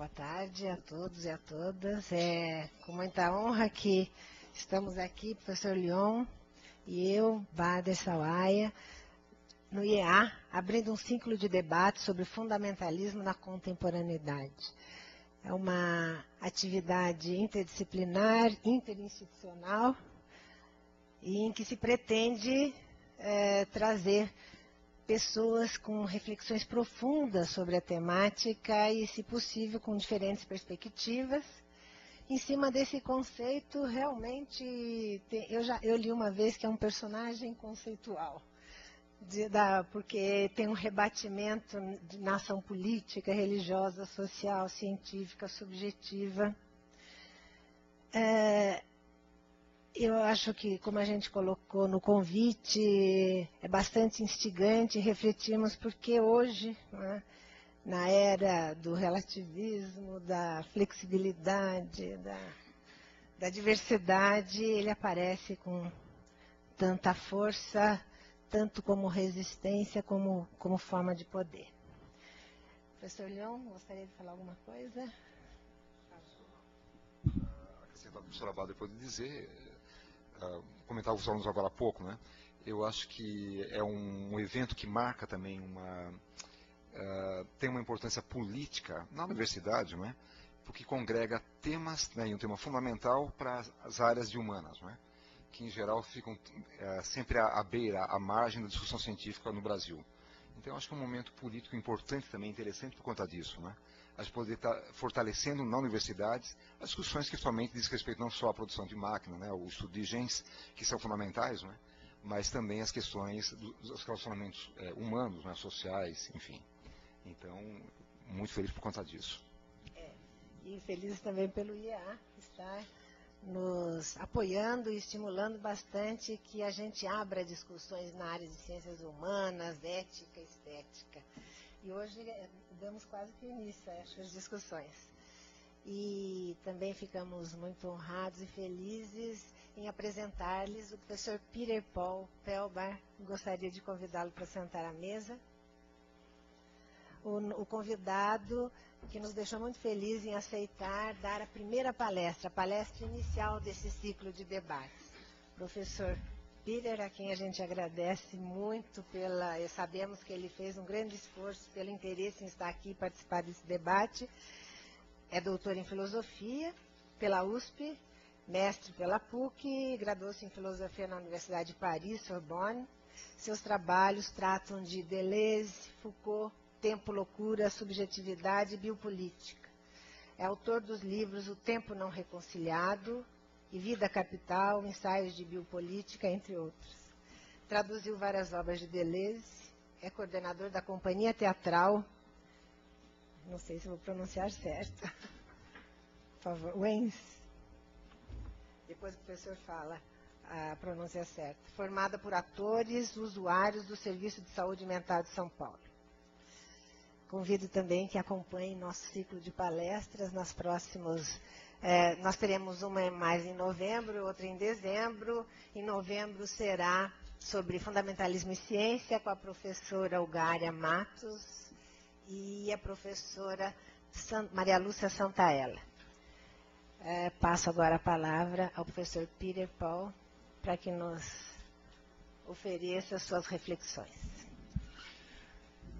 Boa tarde a todos e a todas. É com muita honra que estamos aqui, professor Lyon e eu, Bader Sawaia, no IEA, abrindo um ciclo de debate sobre fundamentalismo na contemporaneidade. É uma atividade interdisciplinar, interinstitucional, e em que se pretende trazer pessoas com reflexões profundas sobre a temática e, se possível, com diferentes perspectivas. Em cima desse conceito, realmente, eu li uma vez que é um personagem conceitual, porque tem um rebatimento na ação política, religiosa, social, científica, subjetiva. Eu acho que, como a gente colocou no convite, é bastante instigante refletirmos porque hoje, né, na era do relativismo, da flexibilidade, da diversidade, ele aparece com tanta força, tanto como resistência, como forma de poder. Professor Lyon, gostaria de falar alguma coisa? Acrescentar o que o professor Bader pode dizer, comentar o que falamos agora há pouco, né? Eu acho que é um evento que marca também tem uma importância política na universidade, não é? Porque congrega temas, né, e um tema fundamental para as áreas de humanas, não é? Que em geral ficam sempre à beira, à margem da discussão científica no Brasil. Então eu acho que é um momento político importante também, interessante por conta disso, né? A gente poder estar fortalecendo na universidade as discussões que somente diz respeito não só à produção de máquina, né, o estudo de genes, que são fundamentais, né, mas também as questões dos relacionamentos humanos, né, sociais, enfim. Então, muito feliz por conta disso. E feliz também pelo IEA, que está nos apoiando e estimulando bastante que a gente abra discussões na área de ciências humanas, ética, estética. E hoje damos quase que início a essas discussões. E também ficamos muito honrados e felizes em apresentar-lhes o professor Peter Paul Pelbar. Gostaria de convidá-lo para sentar à mesa. O convidado que nos deixou muito felizes em aceitar dar a primeira palestra, a palestra inicial desse ciclo de debates. Professor Peter, a quem a gente agradece muito sabemos que ele fez um grande esforço pelo interesse em estar aqui e participar desse debate. É doutor em filosofia pela USP, mestre pela PUC, graduou-se em filosofia na Universidade de Paris, Sorbonne. Seus trabalhos tratam de Deleuze, Foucault, Tempo, Loucura, Subjetividade e Biopolítica. É autor dos livros O Tempo Não Reconciliado e Vida Capital, Ensaios de Biopolítica, entre outros. Traduziu várias obras de Deleuze, é coordenador da Companhia Teatral, não sei se vou pronunciar certo, por favor, Wens. Depois o professor fala a pronúncia certa. Formada por atores, usuários do Serviço de Saúde Mental de São Paulo. Convido também que acompanhe nosso ciclo de palestras nas próximas. Nós teremos uma mais em novembro, outra em dezembro. Em novembro será sobre fundamentalismo e ciência, com a professora Ugária Matos e a professora Maria Lúcia Santaella. Passo agora a palavra ao professor Peter Paul para que nos ofereça suas reflexões.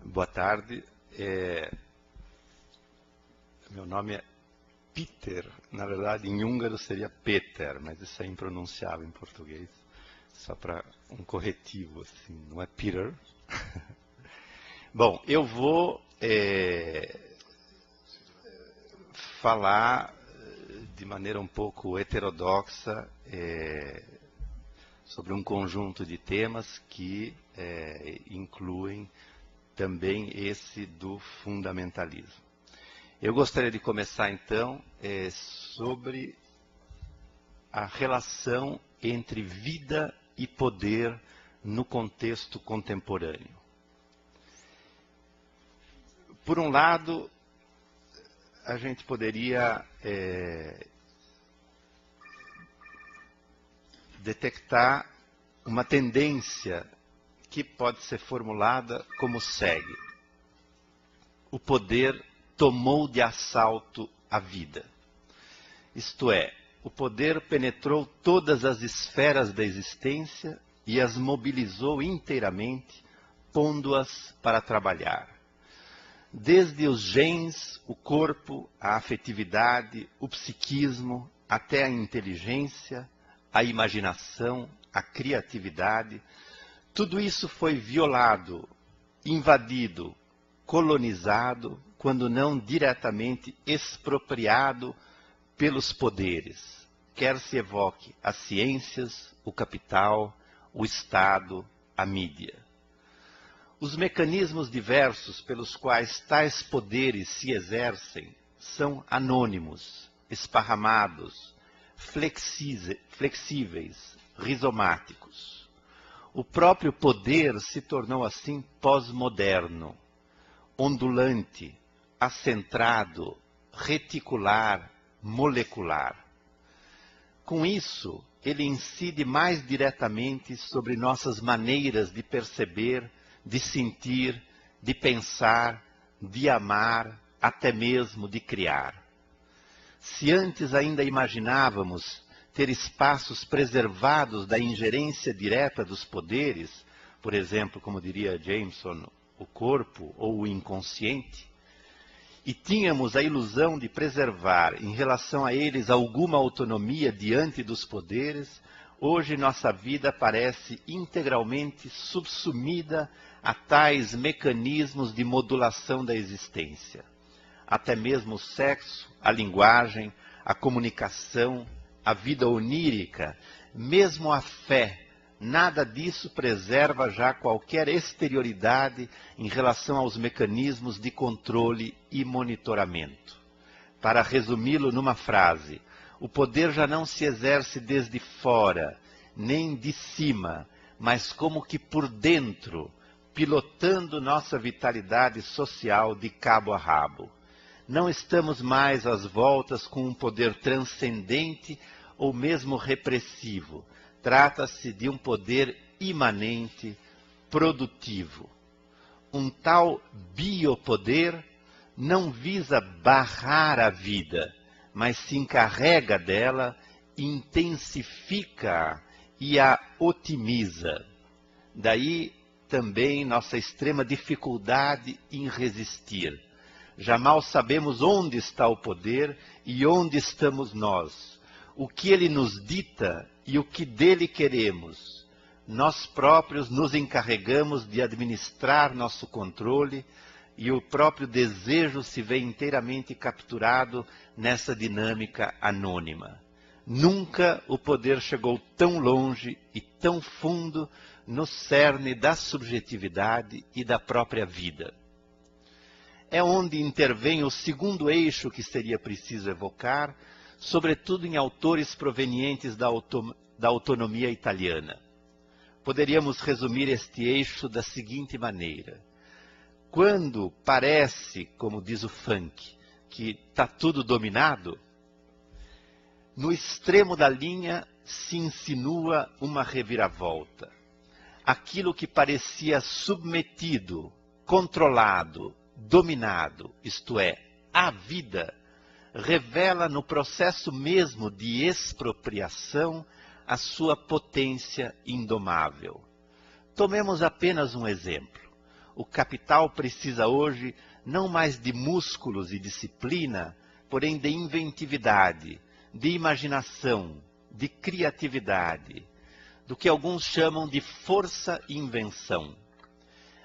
Boa tarde. Meu nome é Peter, na verdade em húngaro seria Peter, mas isso é impronunciável em português, só para um corretivo, assim, não é Peter. Bom, eu vou falar de maneira um pouco heterodoxa sobre um conjunto de temas que incluem também esse do fundamentalismo. Eu gostaria de começar, então, sobre a relação entre vida e poder no contexto contemporâneo. Por um lado, a gente poderia detectar uma tendência que pode ser formulada como segue: o poder tomou de assalto a vida. Isto é, o poder penetrou todas as esferas da existência e as mobilizou inteiramente, pondo-as para trabalhar. Desde os genes, o corpo, a afetividade, o psiquismo, até a inteligência, a imaginação, a criatividade, tudo isso foi violado, invadido, colonizado, quando não diretamente expropriado pelos poderes, quer se evoque as ciências, o capital, o Estado, a mídia. Os mecanismos diversos pelos quais tais poderes se exercem são anônimos, esparramados, flexíveis, rizomáticos. O próprio poder se tornou assim pós-moderno, ondulante, acentrado, reticular, molecular. Com isso, ele incide mais diretamente sobre nossas maneiras de perceber, de sentir, de pensar, de amar, até mesmo de criar. Se antes ainda imaginávamos ter espaços preservados da ingerência direta dos poderes, por exemplo, como diria Jameson, o corpo ou o inconsciente, e tínhamos a ilusão de preservar em relação a eles alguma autonomia diante dos poderes, hoje nossa vida parece integralmente subsumida a tais mecanismos de modulação da existência. Até mesmo o sexo, a linguagem, a comunicação, a vida onírica, mesmo a fé, nada disso preserva já qualquer exterioridade em relação aos mecanismos de controle e monitoramento. Para resumi-lo numa frase, o poder já não se exerce desde fora, nem de cima, mas como que por dentro, pilotando nossa vitalidade social de cabo a rabo. Não estamos mais às voltas com um poder transcendente ou mesmo repressivo. Trata-se de um poder imanente, produtivo. Um tal biopoder não visa barrar a vida, mas se encarrega dela, intensifica e a otimiza. Daí também nossa extrema dificuldade em resistir. Já mal sabemos onde está o poder e onde estamos nós, o que ele nos dita e o que dele queremos. Nós próprios nos encarregamos de administrar nosso controle e o próprio desejo se vê inteiramente capturado nessa dinâmica anônima. Nunca o poder chegou tão longe e tão fundo no cerne da subjetividade e da própria vida. É onde intervém o segundo eixo que seria preciso evocar, sobretudo em autores provenientes da autonomia italiana. Poderíamos resumir este eixo da seguinte maneira. Quando parece, como diz o funk, que está tudo dominado, no extremo da linha se insinua uma reviravolta. Aquilo que parecia submetido, controlado, dominado, isto é, a vida, revela no processo mesmo de expropriação a sua potência indomável. Tomemos apenas um exemplo. O capital precisa hoje não mais de músculos e disciplina, porém de inventividade, de imaginação, de criatividade, do que alguns chamam de força-invenção.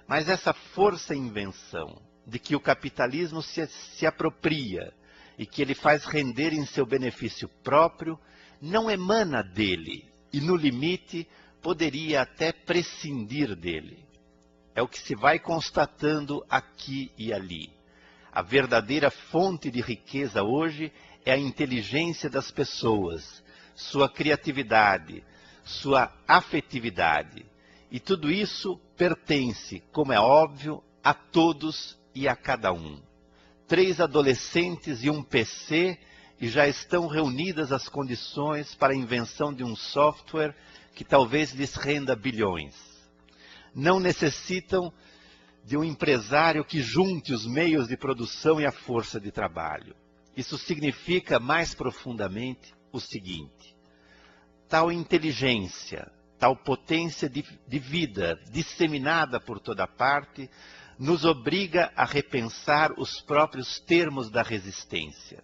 Mas essa força-invenção, de que o capitalismo se apropria e que ele faz render em seu benefício próprio, não emana dele e, no limite, poderia até prescindir dele. É o que se vai constatando aqui e ali. A verdadeira fonte de riqueza hoje é a inteligência das pessoas, sua criatividade, sua afetividade. E tudo isso pertence, como é óbvio, a todos e a cada um. 3 adolescentes e um PC e já estão reunidas as condições para a invenção de um software que talvez lhes renda bilhões. Não necessitam de um empresário que junte os meios de produção e a força de trabalho. Isso significa, mais profundamente, o seguinte: tal inteligência, tal potência de vida disseminada por toda parte, nos obriga a repensar os próprios termos da resistência.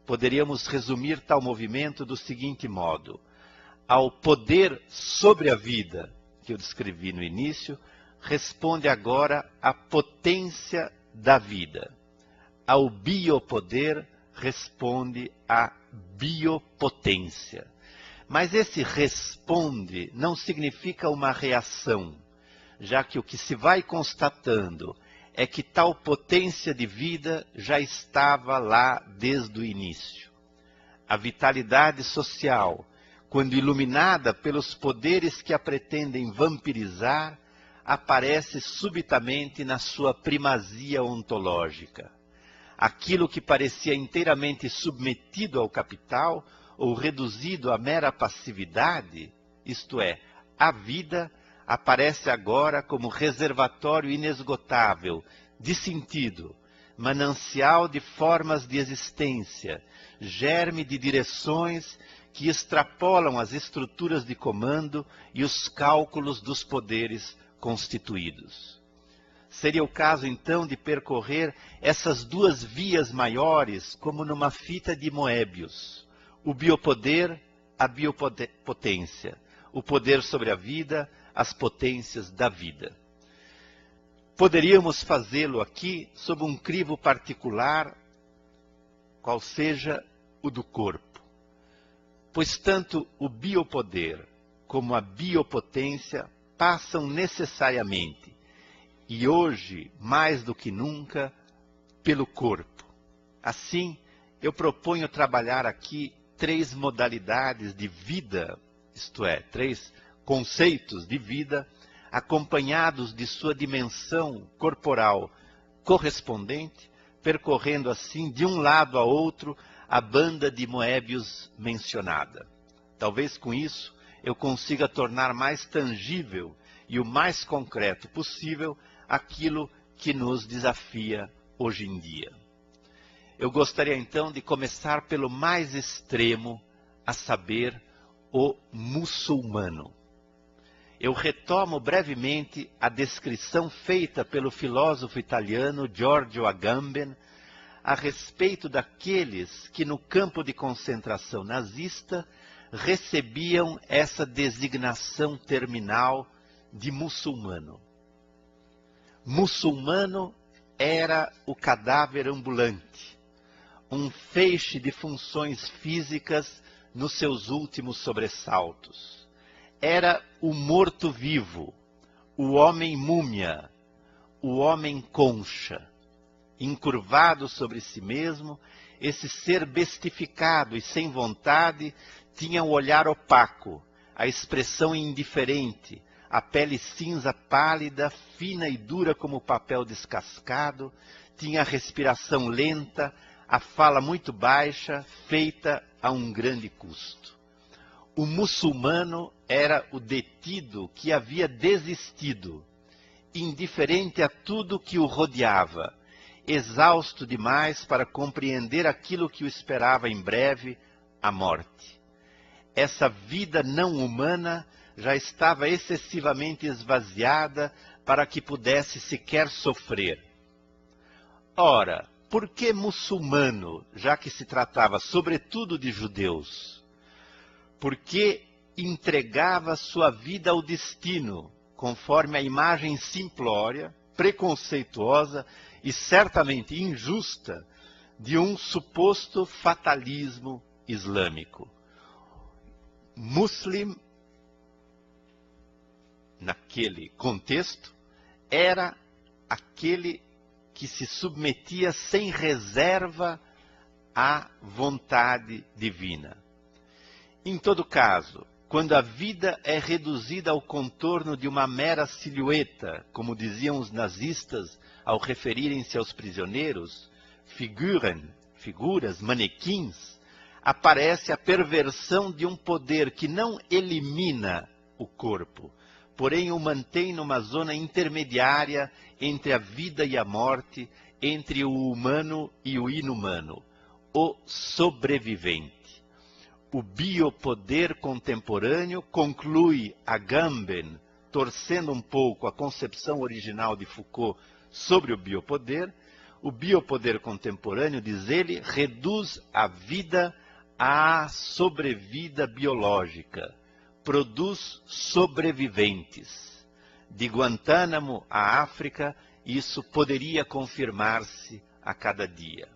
Poderíamos resumir tal movimento do seguinte modo: ao poder sobre a vida, que eu descrevi no início, responde agora a potência da vida. Ao biopoder responde a biopotência. Mas esse responde não significa uma reação, já que o que se vai constatando é que tal potência de vida já estava lá desde o início. A vitalidade social, quando iluminada pelos poderes que a pretendem vampirizar, aparece subitamente na sua primazia ontológica. Aquilo que parecia inteiramente submetido ao capital ou reduzido à mera passividade, isto é, a vida, aparece agora como reservatório inesgotável de sentido, manancial de formas de existência, germe de direções que extrapolam as estruturas de comando e os cálculos dos poderes constituídos. Seria o caso, então, de percorrer essas duas vias maiores como numa fita de Moebius: o biopoder, a biopotência, o poder sobre a vida, as potências da vida. Poderíamos fazê-lo aqui sob um crivo particular, qual seja o do corpo, pois tanto o biopoder como a biopotência passam necessariamente, e hoje mais do que nunca, pelo corpo. Assim, eu proponho trabalhar aqui 3 modalidades de vida, isto é, 3 conceitos de vida, acompanhados de sua dimensão corporal correspondente, percorrendo assim de um lado a outro a banda de Moebius mencionada. Talvez com isso eu consiga tornar mais tangível e o mais concreto possível aquilo que nos desafia hoje em dia. Eu gostaria então de começar pelo mais extremo, a saber, o muçulmano. Eu retomo brevemente a descrição feita pelo filósofo italiano Giorgio Agamben a respeito daqueles que no campo de concentração nazista recebiam essa designação terminal de muçulmano. Muçulmano era o cadáver ambulante, um feixe de funções físicas nos seus últimos sobressaltos. Era o morto-vivo, o homem-múmia, o homem-concha. Encurvado sobre si mesmo, esse ser bestificado e sem vontade tinha um olhar opaco, a expressão indiferente, a pele cinza pálida, fina e dura como papel descascado, tinha a respiração lenta, a fala muito baixa, feita a um grande custo. O muçulmano era o detido que havia desistido, indiferente a tudo que o rodeava, exausto demais para compreender aquilo que o esperava em breve, a morte. Essa vida não humana já estava excessivamente esvaziada para que pudesse sequer sofrer. Ora, por que muçulmano, já que se tratava sobretudo de judeus? Porque entregava sua vida ao destino, conforme a imagem simplória, preconceituosa e certamente injusta de um suposto fatalismo islâmico. Muslim, naquele contexto, era aquele que se submetia sem reserva à vontade divina. Em todo caso, quando a vida é reduzida ao contorno de uma mera silhueta, como diziam os nazistas ao referirem-se aos prisioneiros, figuras, manequins, aparece a perversão de um poder que não elimina o corpo, porém o mantém numa zona intermediária entre a vida e a morte, entre o humano e o inumano, o sobrevivente. O biopoder contemporâneo, conclui Agamben, torcendo um pouco a concepção original de Foucault sobre o biopoder contemporâneo, diz ele, reduz a vida à sobrevida biológica, produz sobreviventes. De Guantánamo à África, isso poderia confirmar-se a cada dia.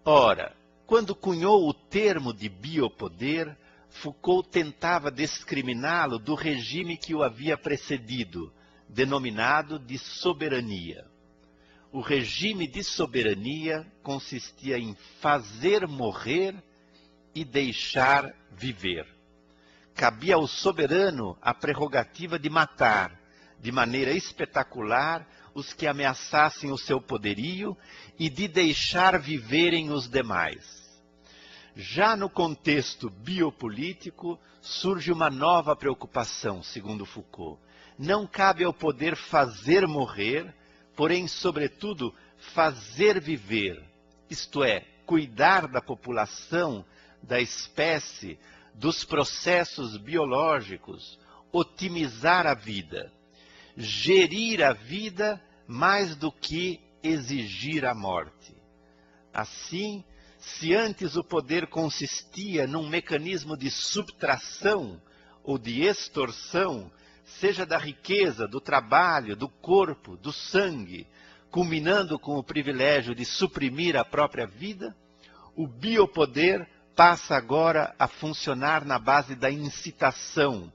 Ora, quando cunhou o termo de biopoder, Foucault tentava discriminá-lo do regime que o havia precedido, denominado de soberania. O regime de soberania consistia em fazer morrer e deixar viver. Cabia ao soberano a prerrogativa de matar, de maneira espetacular, os que ameaçassem o seu poderio e de deixar viverem os demais. Já no contexto biopolítico, surge uma nova preocupação, segundo Foucault. Não cabe ao poder fazer morrer, porém, sobretudo, fazer viver, isto é, cuidar da população, da espécie, dos processos biológicos, otimizar a vida, gerir a vida mais do que exigir a morte. Assim, se antes o poder consistia num mecanismo de subtração ou de extorsão, seja da riqueza, do trabalho, do corpo, do sangue, culminando com o privilégio de suprimir a própria vida, o biopoder passa agora a funcionar na base da incitação,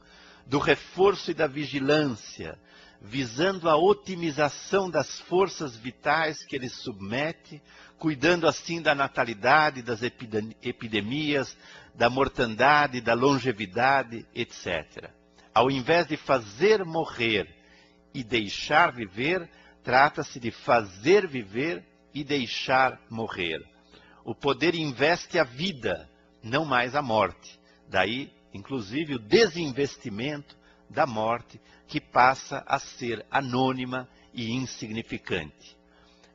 do reforço e da vigilância, visando a otimização das forças vitais que ele submete, cuidando assim da natalidade, das epidemias, da mortandade, da longevidade, etc. Ao invés de fazer morrer e deixar viver, trata-se de fazer viver e deixar morrer. O poder investe a vida, não mais a morte. Daí, inclusive, o desinvestimento da morte, que passa a ser anônima e insignificante.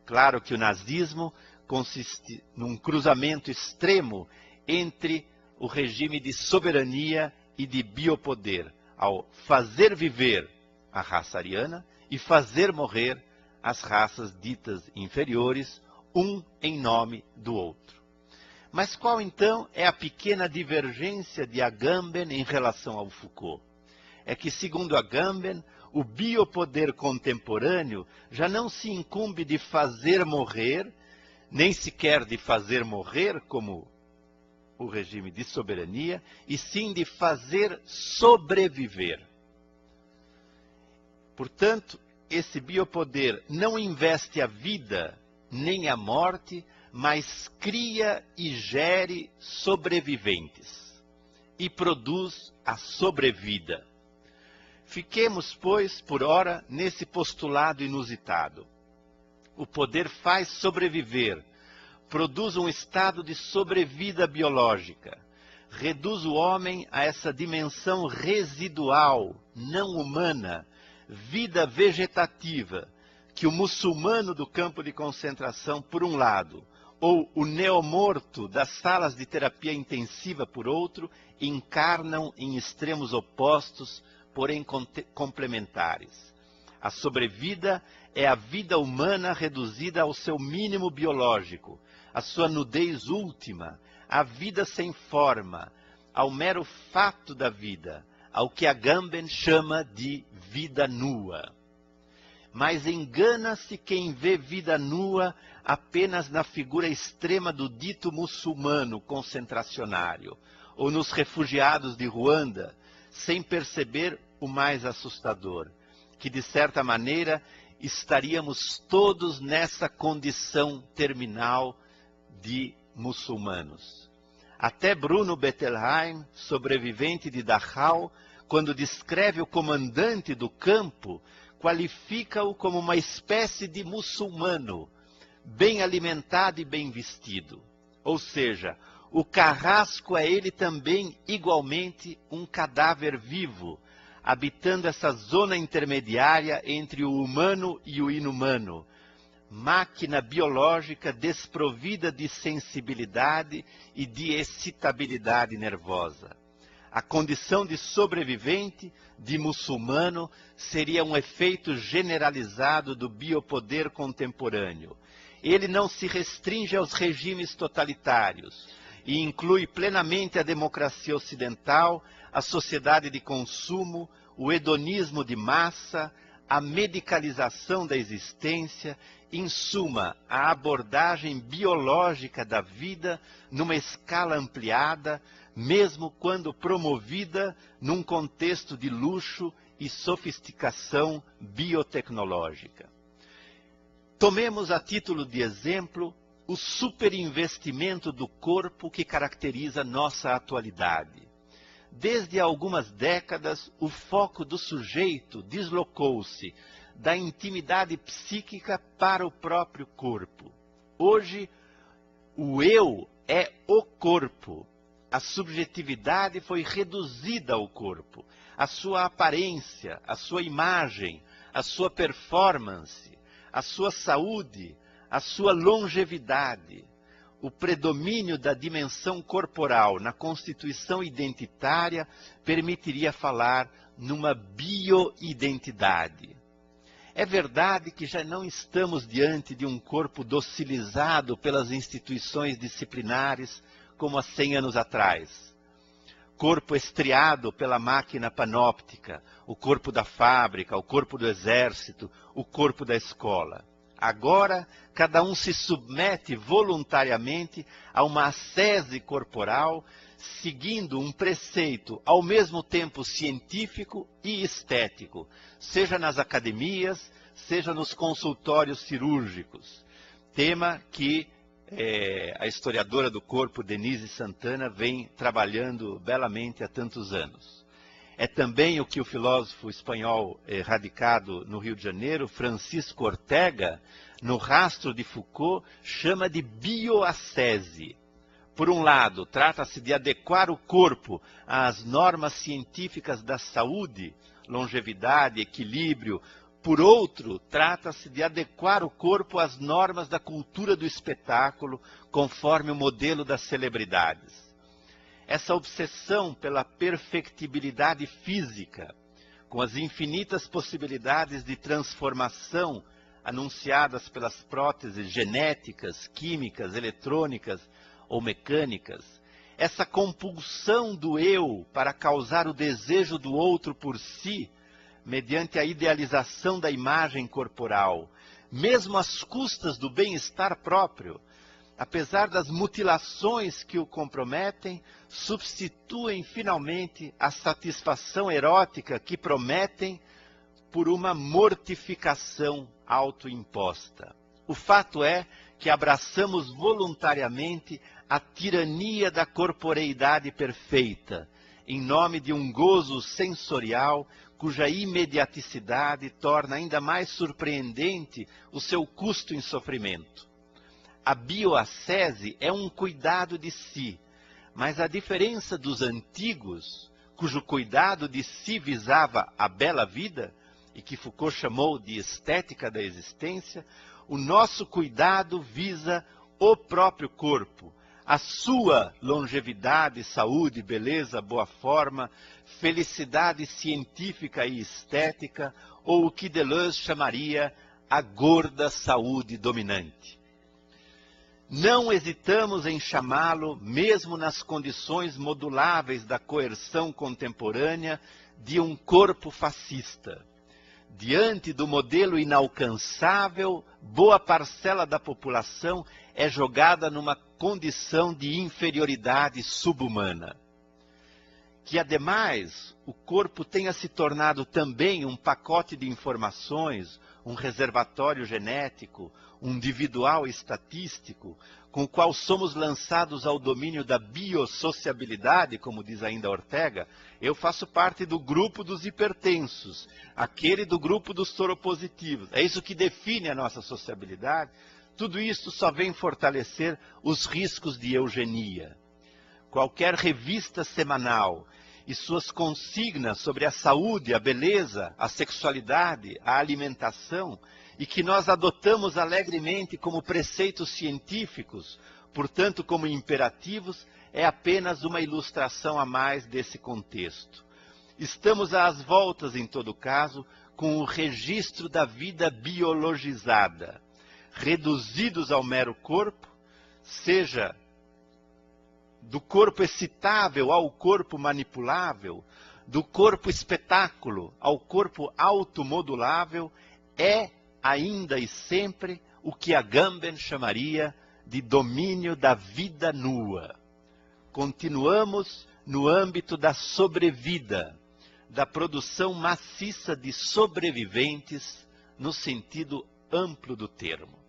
Claro que o nazismo consiste num cruzamento extremo entre o regime de soberania e de biopoder, ao fazer viver a raça ariana e fazer morrer as raças ditas inferiores, um em nome do outro. Mas qual então é a pequena divergência de Agamben em relação ao Foucault? É que, segundo Agamben, o biopoder contemporâneo já não se incumbe de fazer morrer, nem sequer de fazer morrer, como o regime de soberania, e sim de fazer sobreviver. Portanto, esse biopoder não investe a vida nem a morte, mas cria e gere sobreviventes e produz a sobrevida. Fiquemos, pois, por ora, nesse postulado inusitado. O poder faz sobreviver, produz um estado de sobrevida biológica, reduz o homem a essa dimensão residual, não humana, vida vegetativa, que o muçulmano do campo de concentração, por um lado, ou o neomorto das salas de terapia intensiva, por outro, encarnam em extremos opostos, porém complementares. A sobrevida é a vida humana reduzida ao seu mínimo biológico, à sua nudez última, à vida sem forma, ao mero fato da vida, ao que Agamben chama de vida nua. Mas engana-se quem vê vida nua apenas na figura extrema do dito muçulmano concentracionário, ou nos refugiados de Ruanda, sem perceber o mais assustador, que de certa maneira estaríamos todos nessa condição terminal de muçulmanos. Até Bruno Bettelheim, sobrevivente de Dachau, quando descreve o comandante do campo, qualifica-o como uma espécie de muçulmano, bem alimentado e bem vestido. Ou seja, o carrasco é ele também igualmente um cadáver vivo, habitando essa zona intermediária entre o humano e o inumano, máquina biológica desprovida de sensibilidade e de excitabilidade nervosa. A condição de sobrevivente, de muçulmano, seria um efeito generalizado do biopoder contemporâneo. Ele não se restringe aos regimes totalitários e inclui plenamente a democracia ocidental, a sociedade de consumo, o hedonismo de massa, a medicalização da existência, em suma, a abordagem biológica da vida numa escala ampliada, mesmo quando promovida num contexto de luxo e sofisticação biotecnológica. Tomemos a título de exemplo o superinvestimento do corpo que caracteriza nossa atualidade. Desde há algumas décadas, o foco do sujeito deslocou-se da intimidade psíquica para o próprio corpo. Hoje, o eu é o corpo. A subjetividade foi reduzida ao corpo, a sua aparência, a sua imagem, a sua performance, a sua saúde, a sua longevidade. O predomínio da dimensão corporal na constituição identitária permitiria falar numa bioidentidade. É verdade que já não estamos diante de um corpo docilizado pelas instituições disciplinares como há 100 anos atrás. Corpo estriado pela máquina panóptica, o corpo da fábrica, o corpo do exército, o corpo da escola. Agora, cada um se submete voluntariamente a uma ascese corporal, seguindo um preceito ao mesmo tempo científico e estético, seja nas academias, seja nos consultórios cirúrgicos. Tema que a historiadora do corpo, Denise Santana, vem trabalhando belamente há tantos anos. É também o que o filósofo espanhol radicado no Rio de Janeiro, Francisco Ortega, no rastro de Foucault, chama de bioascese. Por um lado, trata-se de adequar o corpo às normas científicas da saúde, longevidade, equilíbrio. Por outro, trata-se de adequar o corpo às normas da cultura do espetáculo, conforme o modelo das celebridades. Essa obsessão pela perfectibilidade física, com as infinitas possibilidades de transformação anunciadas pelas próteses genéticas, químicas, eletrônicas ou mecânicas, essa compulsão do eu para causar o desejo do outro por si, mediante a idealização da imagem corporal, mesmo às custas do bem-estar próprio, apesar das mutilações que o comprometem, substituem finalmente a satisfação erótica que prometem por uma mortificação autoimposta. O fato é que abraçamos voluntariamente a tirania da corporeidade perfeita, em nome de um gozo sensorial cuja imediaticidade torna ainda mais surpreendente o seu custo em sofrimento. A bioascese é um cuidado de si, mas a diferença dos antigos, cujo cuidado de si visava a bela vida, e que Foucault chamou de estética da existência, o nosso cuidado visa o próprio corpo, a sua longevidade, saúde, beleza, boa forma, felicidade científica e estética, ou o que Deleuze chamaria a gorda saúde dominante. Não hesitamos em chamá-lo, mesmo nas condições moduláveis da coerção contemporânea, de um corpo fascista. Diante do modelo inalcançável, boa parcela da população é jogada numa condição de inferioridade subhumana. Que, ademais, o corpo tenha se tornado também um pacote de informações, um reservatório genético, um individual estatístico, com o qual somos lançados ao domínio da biosociabilidade, como diz ainda Ortega. Eu faço parte do grupo dos hipertensos, aquele do grupo dos soropositivos. É isso que define a nossa sociabilidade. Tudo isso só vem fortalecer os riscos de eugenia. Qualquer revista semanal e suas consignas sobre a saúde, a beleza, a sexualidade, a alimentação, e que nós adotamos alegremente como preceitos científicos, portanto como imperativos, é apenas uma ilustração a mais desse contexto. Estamos às voltas, em todo caso, com o registro da vida biologizada, reduzidos ao mero corpo, seja do corpo excitável ao corpo manipulável, do corpo espetáculo ao corpo automodulável, é ainda e sempre o que Agamben chamaria de domínio da vida nua. Continuamos no âmbito da sobrevida, da produção maciça de sobreviventes, no sentido amplo do termo.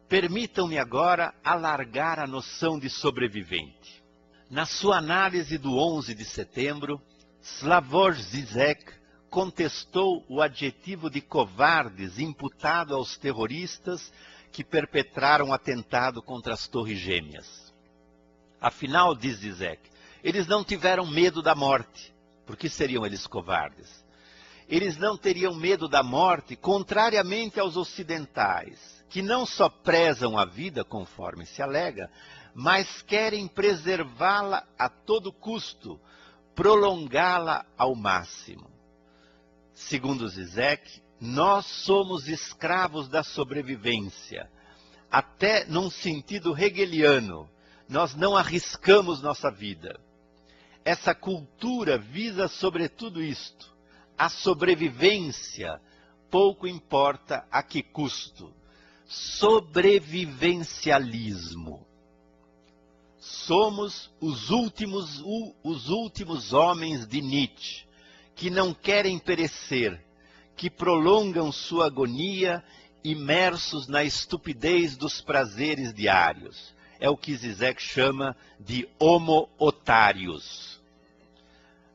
Permitam-me agora alargar a noção de sobrevivente. Na sua análise do 11 de setembro, Slavoj Žižek contestou o adjetivo de covardes imputado aos terroristas que perpetraram o atentado contra as Torres Gêmeas. Afinal, diz Žižek, eles não tiveram medo da morte. Por que seriam eles covardes? Eles não teriam medo da morte, contrariamente aos ocidentais, que não só prezam a vida, conforme se alega, mas querem preservá-la a todo custo, prolongá-la ao máximo. Segundo Žižek, nós somos escravos da sobrevivência, até num sentido hegeliano, nós não arriscamos nossa vida. Essa cultura visa sobretudo isto, a sobrevivência, pouco importa a que custo. Sobrevivencialismo. Somos os últimos homens de Nietzsche, que não querem perecer, que prolongam sua agonia, imersos na estupidez dos prazeres diários. É o que Žižek chama de homo otários.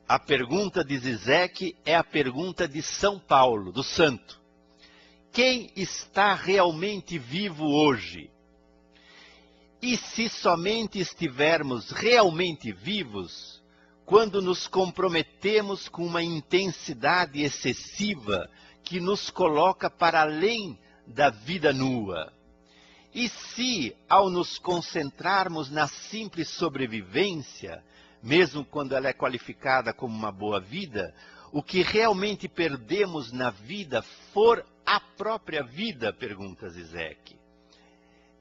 A pergunta de Žižek é a pergunta de São Paulo, do santo. Quem está realmente vivo hoje? E se somente estivermos realmente vivos, quando nos comprometemos com uma intensidade excessiva que nos coloca para além da vida nua? E se, ao nos concentrarmos na simples sobrevivência, mesmo quando ela é qualificada como uma boa vida, o que realmente perdemos na vida for a própria vida, pergunta Žižek.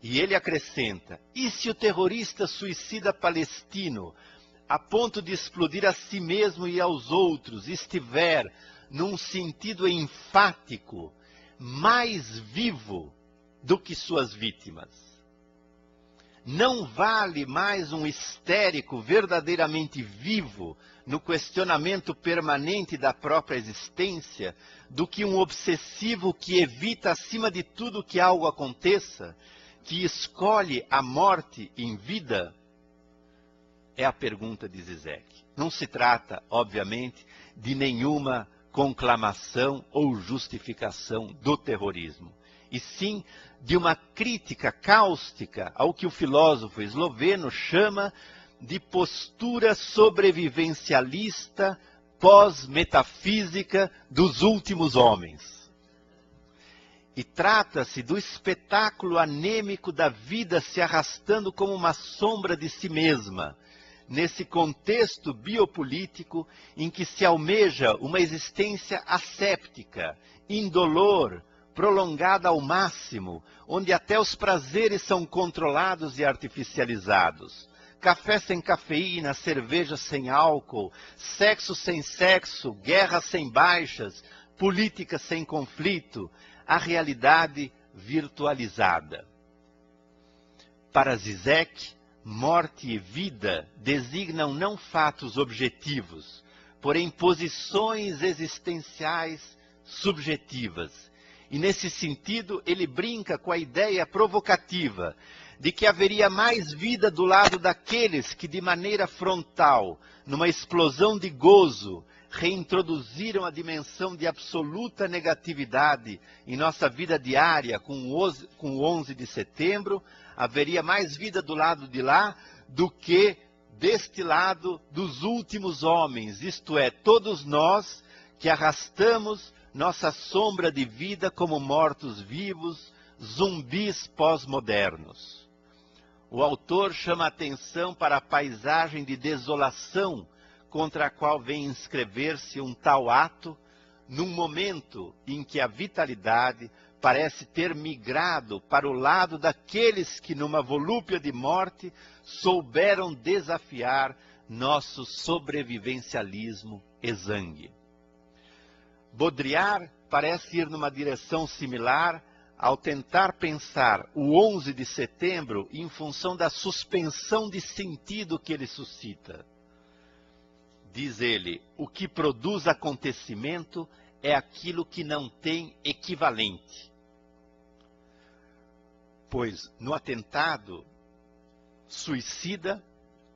E ele acrescenta, e se o terrorista suicida palestino, a ponto de explodir a si mesmo e aos outros, estiver, num sentido enfático, mais vivo do que suas vítimas? Não vale mais um histérico verdadeiramente vivo no questionamento permanente da própria existência do que um obsessivo que evita acima de tudo que algo aconteça, que escolhe a morte em vida? É a pergunta de Žižek. Não se trata, obviamente, de nenhuma conclamação ou justificação do terrorismo, e sim de uma crítica cáustica ao que o filósofo esloveno chama de postura sobrevivencialista pós-metafísica dos últimos homens. E trata-se do espetáculo anêmico da vida se arrastando como uma sombra de si mesma, nesse contexto biopolítico em que se almeja uma existência asséptica, indolor, prolongada ao máximo, onde até os prazeres são controlados e artificializados. Café sem cafeína, cerveja sem álcool, sexo sem sexo, guerra sem baixas, política sem conflito, a realidade virtualizada. Para Žižek, morte e vida designam não fatos objetivos, porém posições existenciais subjetivas. E nesse sentido ele brinca com a ideia provocativa de que haveria mais vida do lado daqueles que de maneira frontal, numa explosão de gozo, reintroduziram a dimensão de absoluta negatividade em nossa vida diária com o 11 de setembro, haveria mais vida do lado de lá do que deste lado dos últimos homens, isto é, todos nós que arrastamos nossa sombra de vida como mortos-vivos, zumbis pós-modernos. O autor chama atenção para a paisagem de desolação contra a qual vem inscrever-se um tal ato, num momento em que a vitalidade parece ter migrado para o lado daqueles que, numa volúpia de morte, souberam desafiar nosso sobrevivencialismo exangue. Baudrillard parece ir numa direção similar ao tentar pensar o 11 de setembro em função da suspensão de sentido que ele suscita. Diz ele, o que produz acontecimento é aquilo que não tem equivalente. Pois no atentado suicida,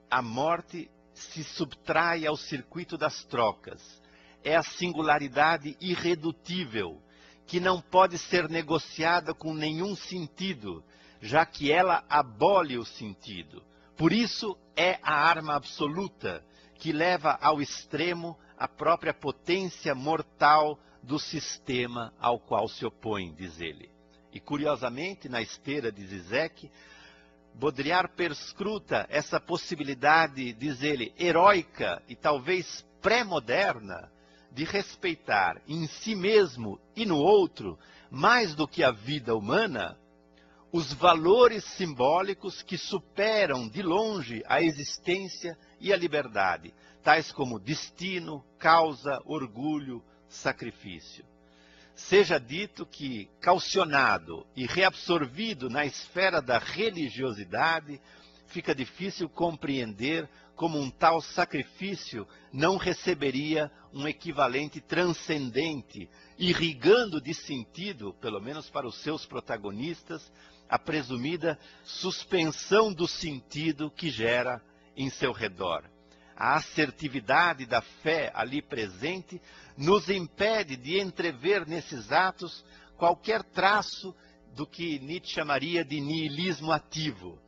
a morte se subtrai ao circuito das trocas. É a singularidade irredutível, que não pode ser negociada com nenhum sentido, já que ela abole o sentido. Por isso é a arma absoluta, que leva ao extremo a própria potência mortal do sistema ao qual se opõe, diz ele. E curiosamente, na esteira de Zizek, Baudrillard perscruta essa possibilidade, diz ele, heróica e talvez pré-moderna, de respeitar em si mesmo e no outro, mais do que a vida humana, os valores simbólicos que superam de longe a existência e a liberdade, tais como destino, causa, orgulho, sacrifício. Seja dito que, calcionado e reabsorvido na esfera da religiosidade, fica difícil compreender como um tal sacrifício não receberia um equivalente transcendente, irrigando de sentido, pelo menos para os seus protagonistas, a presumida suspensão do sentido que gera em seu redor. A assertividade da fé ali presente nos impede de entrever nesses atos qualquer traço do que Nietzsche chamaria de niilismo ativo,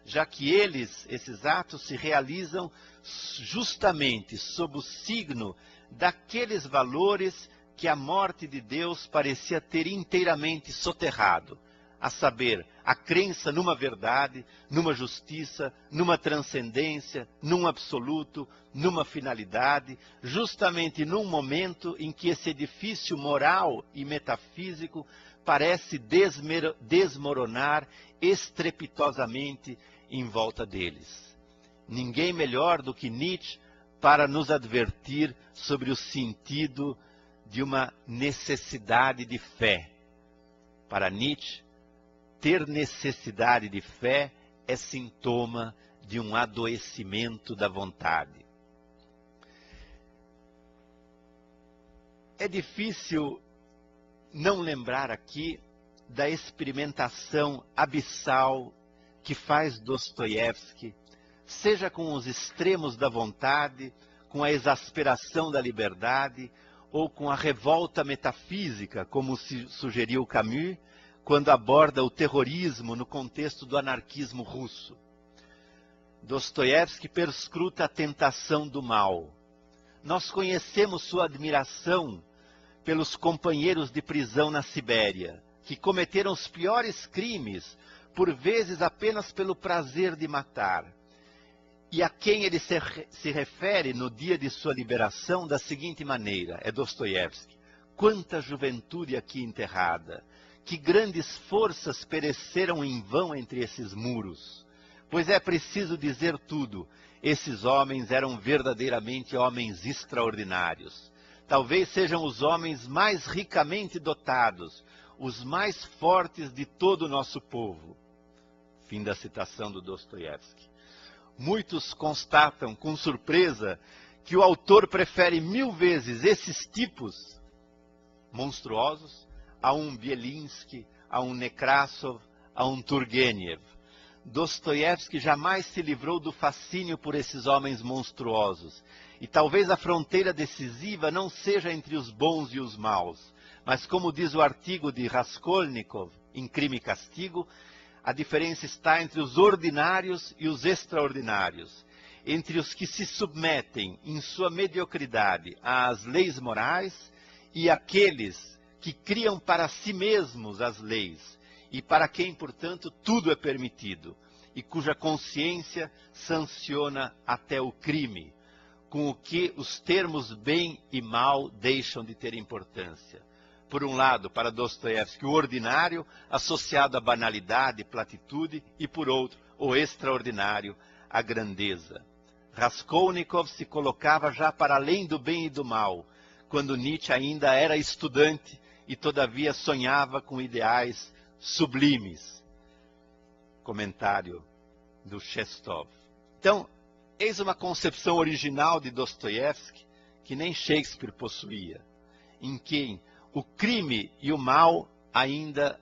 já que esses atos se realizam justamente sob o signo daqueles valores que a morte de Deus parecia ter inteiramente soterrado, a saber, a crença numa verdade, numa justiça, numa transcendência, num absoluto, numa finalidade, justamente num momento em que esse edifício moral e metafísico parece desmoronar estrepitosamente em volta deles. Ninguém melhor do que Nietzsche para nos advertir sobre o sentido de uma necessidade de fé. Para Nietzsche, ter necessidade de fé é sintoma de um adoecimento da vontade. É difícil não lembrar aqui da experimentação abissal que faz Dostoiévski, seja com os extremos da vontade, com a exasperação da liberdade, ou com a revolta metafísica, como sugeriu Camus, quando aborda o terrorismo no contexto do anarquismo russo. Dostoiévski perscruta a tentação do mal. Nós conhecemos sua admiração pelos companheiros de prisão na Sibéria, que cometeram os piores crimes, por vezes apenas pelo prazer de matar. E a quem ele se refere no dia de sua liberação da seguinte maneira, é Dostoiévski: quanta juventude aqui enterrada! Que grandes forças pereceram em vão entre esses muros. Pois é preciso dizer tudo, esses homens eram verdadeiramente homens extraordinários. Talvez sejam os homens mais ricamente dotados, os mais fortes de todo o nosso povo. Fim da citação do Dostoiévski. Muitos constatam com surpresa que o autor prefere 1000 vezes esses tipos monstruosos a um Bielinski, a um Nekrasov, a um Turgenev. Dostoiévski jamais se livrou do fascínio por esses homens monstruosos. E talvez a fronteira decisiva não seja entre os bons e os maus, mas como diz o artigo de Raskolnikov, em Crime e Castigo, a diferença está entre os ordinários e os extraordinários, entre os que se submetem em sua mediocridade às leis morais e aqueles que criam para si mesmos as leis e para quem, portanto, tudo é permitido e cuja consciência sanciona até o crime, com o que os termos bem e mal deixam de ter importância. Por um lado, para Dostoiévski, o ordinário, associado à banalidade e platitude, e por outro, o extraordinário, a grandeza. Raskolnikov se colocava já para além do bem e do mal, quando Nietzsche ainda era estudante e todavia sonhava com ideais sublimes. Comentário do Chestov. Então, eis uma concepção original de Dostoiévski que nem Shakespeare possuía, em que o crime e o mal ainda,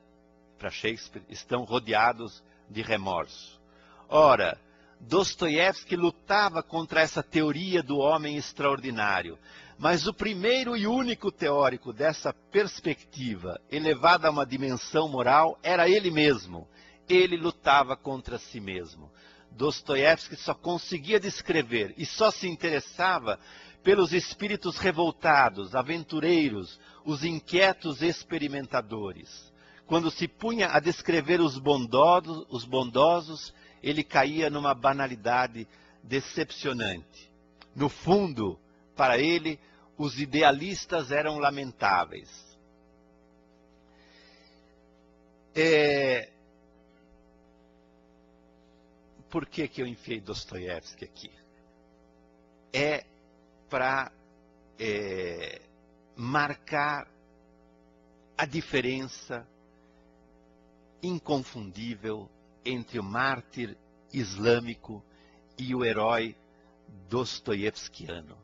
para Shakespeare, estão rodeados de remorso. Ora, Dostoiévski lutava contra essa teoria do homem extraordinário, mas o primeiro e único teórico dessa perspectiva, elevada a uma dimensão moral, era ele mesmo. Ele lutava contra si mesmo. Dostoiévski só conseguia descrever e só se interessava pelos espíritos revoltados, aventureiros, os inquietos experimentadores. Quando se punha a descrever os bondosos, ele caía numa banalidade decepcionante. No fundo, para ele, os idealistas eram lamentáveis. Por que eu enfiei Dostoiévski aqui? É para marcar a diferença inconfundível entre o mártir islâmico e o herói dostoiévskiano.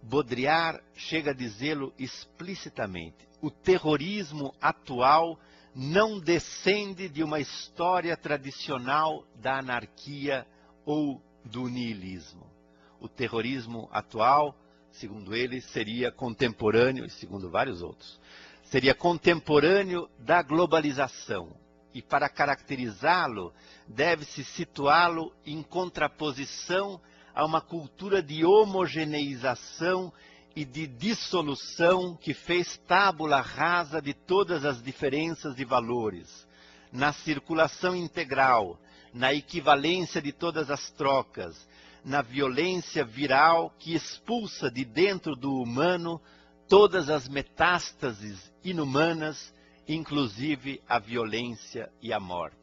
Baudrillard chega a dizê-lo explicitamente. O terrorismo atual não descende de uma história tradicional da anarquia ou do niilismo. O terrorismo atual, segundo ele, seria contemporâneo, e segundo vários outros, seria contemporâneo da globalização. E para caracterizá-lo, deve-se situá-lo em contraposição a uma cultura de homogeneização e de dissolução que fez tábula rasa de todas as diferenças de valores, na circulação integral, na equivalência de todas as trocas, na violência viral que expulsa de dentro do humano todas as metástases inumanas, inclusive a violência e a morte.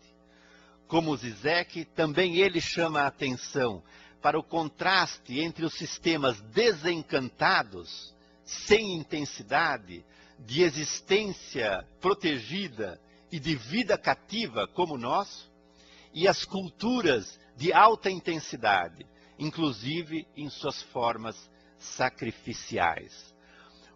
Como Zizek, também ele chama a atenção para o contraste entre os sistemas desencantados, sem intensidade, de existência protegida e de vida cativa como o nosso, e as culturas de alta intensidade, inclusive em suas formas sacrificiais.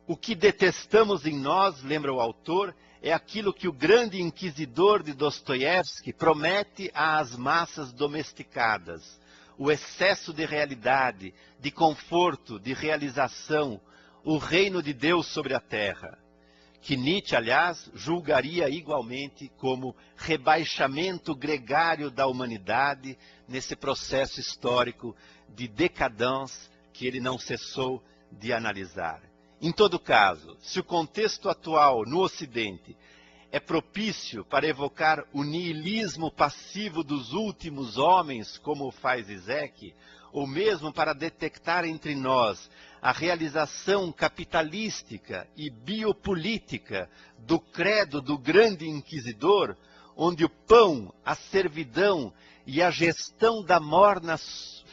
O que detestamos em nós, lembra o autor, é aquilo que o grande inquisidor de Dostoiévski promete às massas domesticadas, o excesso de realidade, de conforto, de realização, o reino de Deus sobre a terra, que Nietzsche, aliás, julgaria igualmente como rebaixamento gregário da humanidade nesse processo histórico de decadência que ele não cessou de analisar. Em todo caso, se o contexto atual no Ocidente é propício para evocar o niilismo passivo dos últimos homens, como faz Zizek, ou mesmo para detectar entre nós a realização capitalística e biopolítica do credo do grande inquisidor, onde o pão, a servidão e a gestão da morna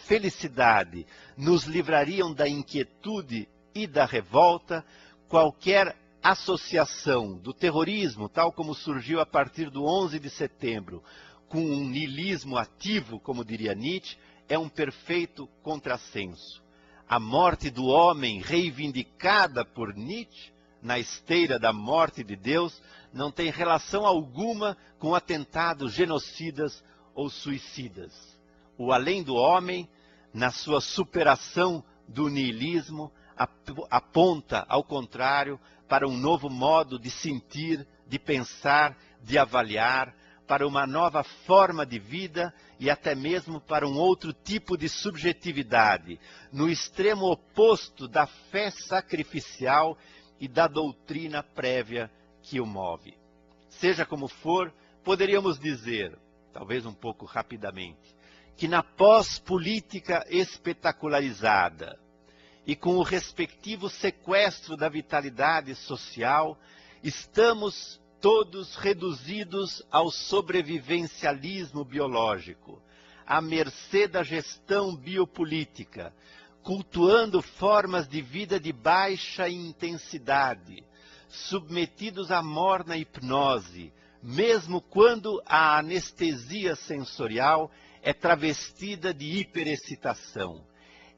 felicidade nos livrariam da inquietude e da revolta, qualquer associação do terrorismo, tal como surgiu a partir do 11 de setembro, com um niilismo ativo, como diria Nietzsche, é um perfeito contrassenso. A morte do homem reivindicada por Nietzsche, na esteira da morte de Deus, não tem relação alguma com atentados genocidas ou suicidas. O além do homem, na sua superação do niilismo, aponta, ao contrário, para um novo modo de sentir, de pensar, de avaliar, para uma nova forma de vida e até mesmo para um outro tipo de subjetividade, no extremo oposto da fé sacrificial e da doutrina prévia que o move. Seja como for, poderíamos dizer, talvez um pouco rapidamente, que na pós-política espetacularizada e com o respectivo sequestro da vitalidade social, estamos todos reduzidos ao sobrevivencialismo biológico, à mercê da gestão biopolítica, cultuando formas de vida de baixa intensidade, submetidos à morna hipnose, mesmo quando a anestesia sensorial é travestida de hiperexcitação.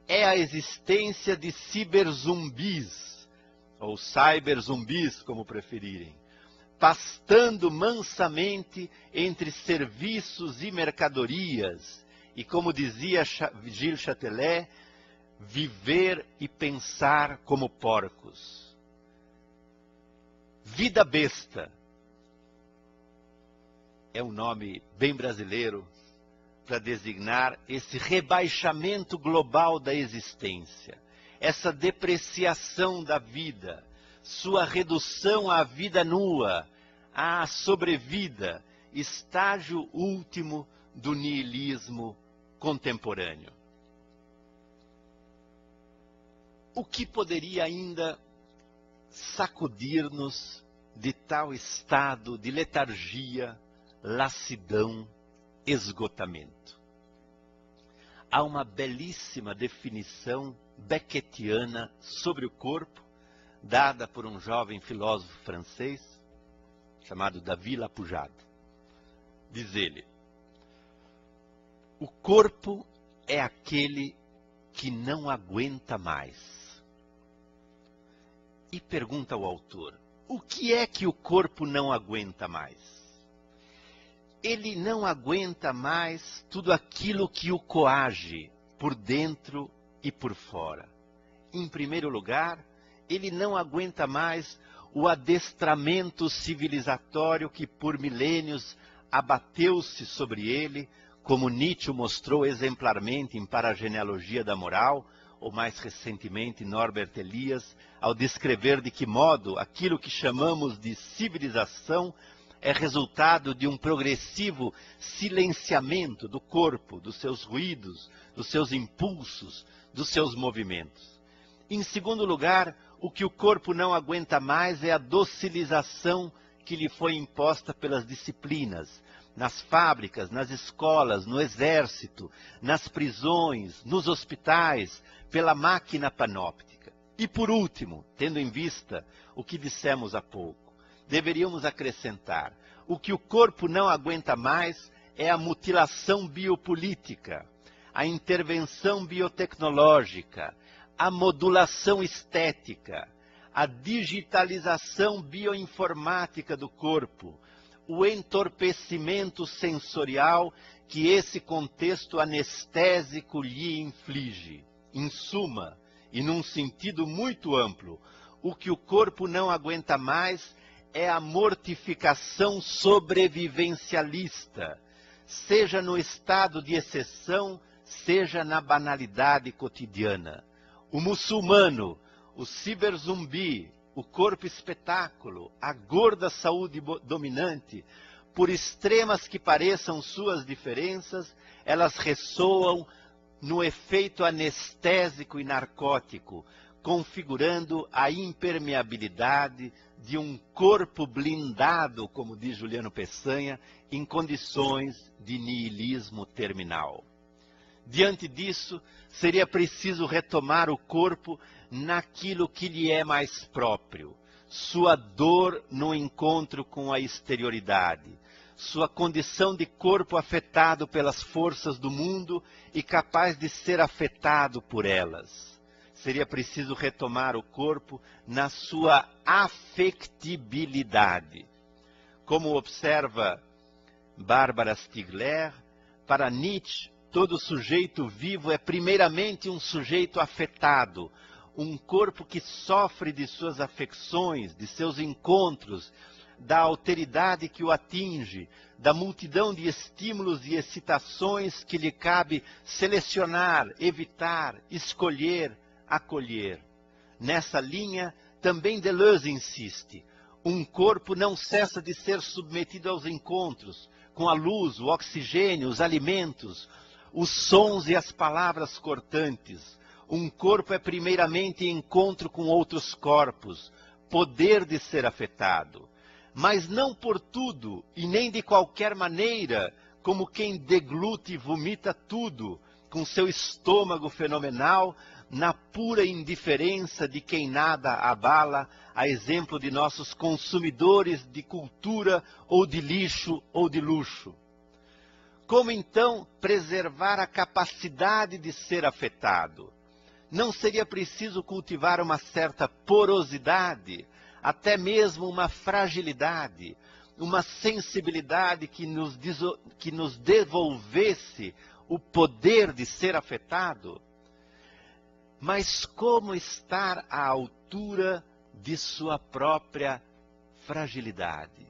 É a existência de ciberzumbis, ou cyberzumbis, como preferirem, pastando mansamente entre serviços e mercadorias, e como dizia Gilles Chatelet, viver e pensar como porcos. Vida besta é um nome bem brasileiro para designar esse rebaixamento global da existência, essa depreciação da vida, sua redução à vida nua, à sobrevida, estágio último do niilismo contemporâneo. O que poderia ainda sacudir-nos de tal estado de letargia, lassidão, esgotamento? Há uma belíssima definição beckettiana sobre o corpo, dada por um jovem filósofo francês, chamado David Lapujade. Diz ele: o corpo é aquele que não aguenta mais. E pergunta ao autor, o que é que o corpo não aguenta mais? Ele não aguenta mais tudo aquilo que o coage, por dentro e por fora. Em primeiro lugar, ele não aguenta mais o adestramento civilizatório que por milênios abateu-se sobre ele, como Nietzsche mostrou exemplarmente em Para a Genealogia da Moral, ou mais recentemente Norbert Elias, ao descrever de que modo aquilo que chamamos de civilização é resultado de um progressivo silenciamento do corpo, dos seus ruídos, dos seus impulsos, dos seus movimentos. Em segundo lugar, o que o corpo não aguenta mais é a docilização que lhe foi imposta pelas disciplinas, nas fábricas, nas escolas, no exército, nas prisões, nos hospitais, pela máquina panóptica. E por último, tendo em vista o que dissemos há pouco, deveríamos acrescentar, o que o corpo não aguenta mais é a mutilação biopolítica, a intervenção biotecnológica, a modulação estética, a digitalização bioinformática do corpo, o entorpecimento sensorial que esse contexto anestésico lhe inflige. Em suma, e num sentido muito amplo, o que o corpo não aguenta mais é a mortificação sobrevivencialista, seja no estado de exceção, seja na banalidade cotidiana. O muçulmano, o ciberzumbi, o corpo espetáculo, a gorda saúde dominante, por extremas que pareçam suas diferenças, elas ressoam no efeito anestésico e narcótico, configurando a impermeabilidade de um corpo blindado, como diz Juliano Peçanha, em condições de niilismo terminal. Diante disso, seria preciso retomar o corpo naquilo que lhe é mais próprio, sua dor no encontro com a exterioridade, sua condição de corpo afetado pelas forças do mundo e capaz de ser afetado por elas. Seria preciso retomar o corpo na sua afectibilidade. Como observa Bárbara Stigler, para Nietzsche, todo sujeito vivo é primeiramente um sujeito afetado, um corpo que sofre de suas afecções, de seus encontros, da alteridade que o atinge, da multidão de estímulos e excitações que lhe cabe selecionar, evitar, escolher, acolher. Nessa linha, também Deleuze insiste: um corpo não cessa de ser submetido aos encontros com a luz, o oxigênio, os alimentos, os sons e as palavras cortantes. Um corpo é primeiramente encontro com outros corpos, poder de ser afetado. Mas não por tudo e nem de qualquer maneira, como quem deglute e vomita tudo, com seu estômago fenomenal, na pura indiferença de quem nada abala, a exemplo de nossos consumidores de cultura ou de lixo ou de luxo. Como então preservar a capacidade de ser afetado? Não seria preciso cultivar uma certa porosidade, até mesmo uma fragilidade, uma sensibilidade que nos devolvesse o poder de ser afetado? Mas como estar à altura de sua própria fragilidade?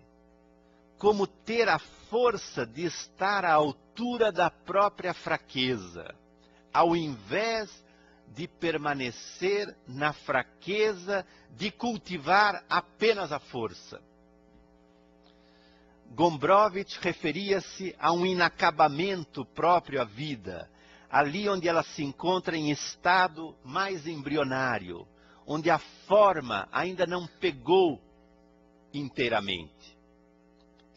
Como ter a força de estar à altura da própria fraqueza, ao invés de permanecer na fraqueza, de cultivar apenas a força? Gombrowicz referia-se a um inacabamento próprio à vida, ali onde ela se encontra em estado mais embrionário, onde a forma ainda não pegou inteiramente.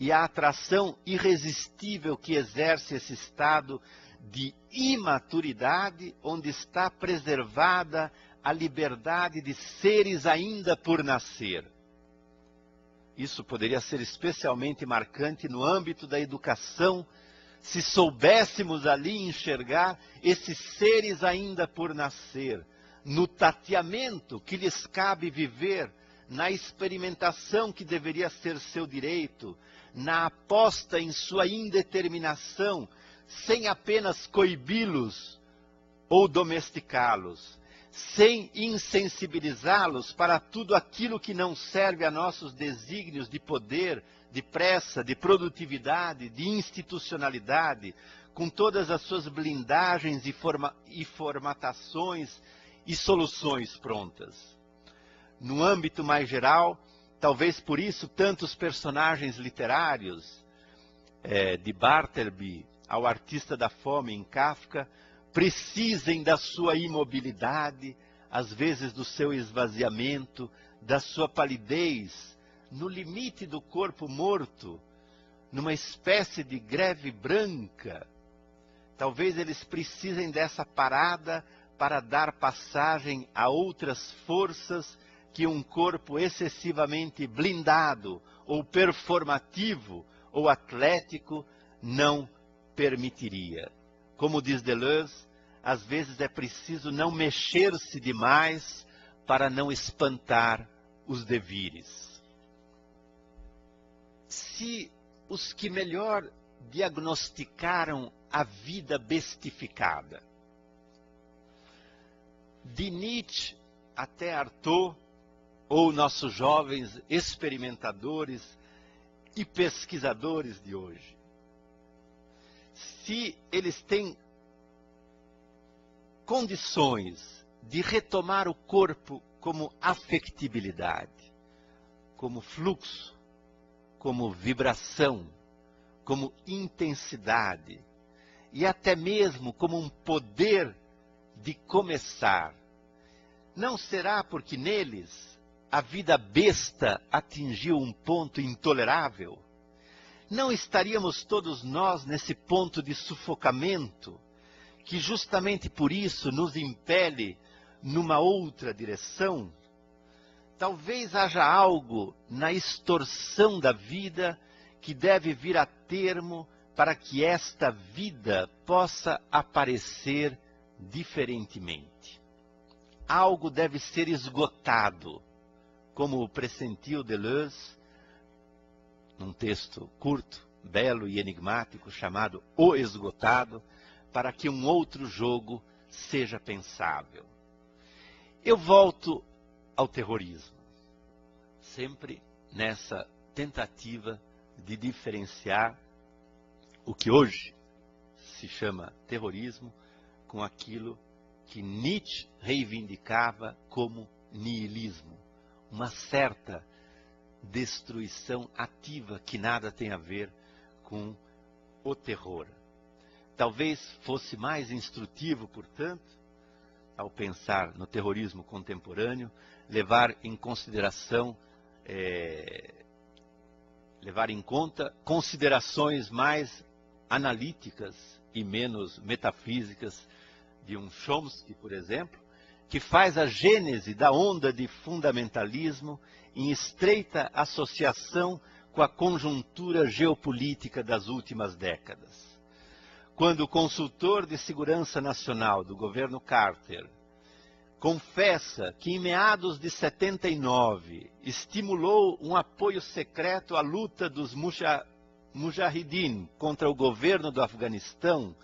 E a atração irresistível que exerce esse estado de imaturidade, onde está preservada a liberdade de seres ainda por nascer. Isso poderia ser especialmente marcante no âmbito da educação, se soubéssemos ali enxergar esses seres ainda por nascer, no tateamento que lhes cabe viver, na experimentação que deveria ser seu direito, na aposta em sua indeterminação, sem apenas coibi-los ou domesticá-los, sem insensibilizá-los para tudo aquilo que não serve a nossos desígnios de poder, de pressa, de produtividade, de institucionalidade, com todas as suas blindagens e formatações e soluções prontas. No âmbito mais geral, talvez por isso tantos personagens literários, de Bartleby ao artista da fome em Kafka, precisem da sua imobilidade, às vezes do seu esvaziamento, da sua palidez, no limite do corpo morto, numa espécie de greve branca. Talvez eles precisem dessa parada para dar passagem a outras forças que um corpo excessivamente blindado, ou performativo, ou atlético, não permitiria. Como diz Deleuze, às vezes é preciso não mexer-se demais para não espantar os devires. Se os que melhor diagnosticaram a vida bestificada, de Nietzsche até Artaud, ou nossos jovens experimentadores e pesquisadores de hoje, se eles têm condições de retomar o corpo como afetibilidade, como fluxo, como vibração, como intensidade, e até mesmo como um poder de começar, não será porque neles a vida besta atingiu um ponto intolerável? Não estaríamos todos nós nesse ponto de sufocamento, que justamente por isso nos impele numa outra direção? Talvez haja algo na extorsão da vida que deve vir a termo para que esta vida possa aparecer diferentemente. Algo deve ser esgotado, como o pressentiu Deleuze, num texto curto, belo e enigmático, chamado O Esgotado, para que um outro jogo seja pensável. Eu volto ao terrorismo, sempre nessa tentativa de diferenciar o que hoje se chama terrorismo com aquilo que Nietzsche reivindicava como niilismo, uma certa destruição ativa que nada tem a ver com o terror. Talvez fosse mais instrutivo, portanto, ao pensar no terrorismo contemporâneo, levar em conta considerações mais analíticas e menos metafísicas de um Chomsky, por exemplo, que faz a gênese da onda de fundamentalismo em estreita associação com a conjuntura geopolítica das últimas décadas. Quando o consultor de segurança nacional do governo Carter confessa que em meados de 79 estimulou um apoio secreto à luta dos Mujahideen contra o governo do Afeganistão,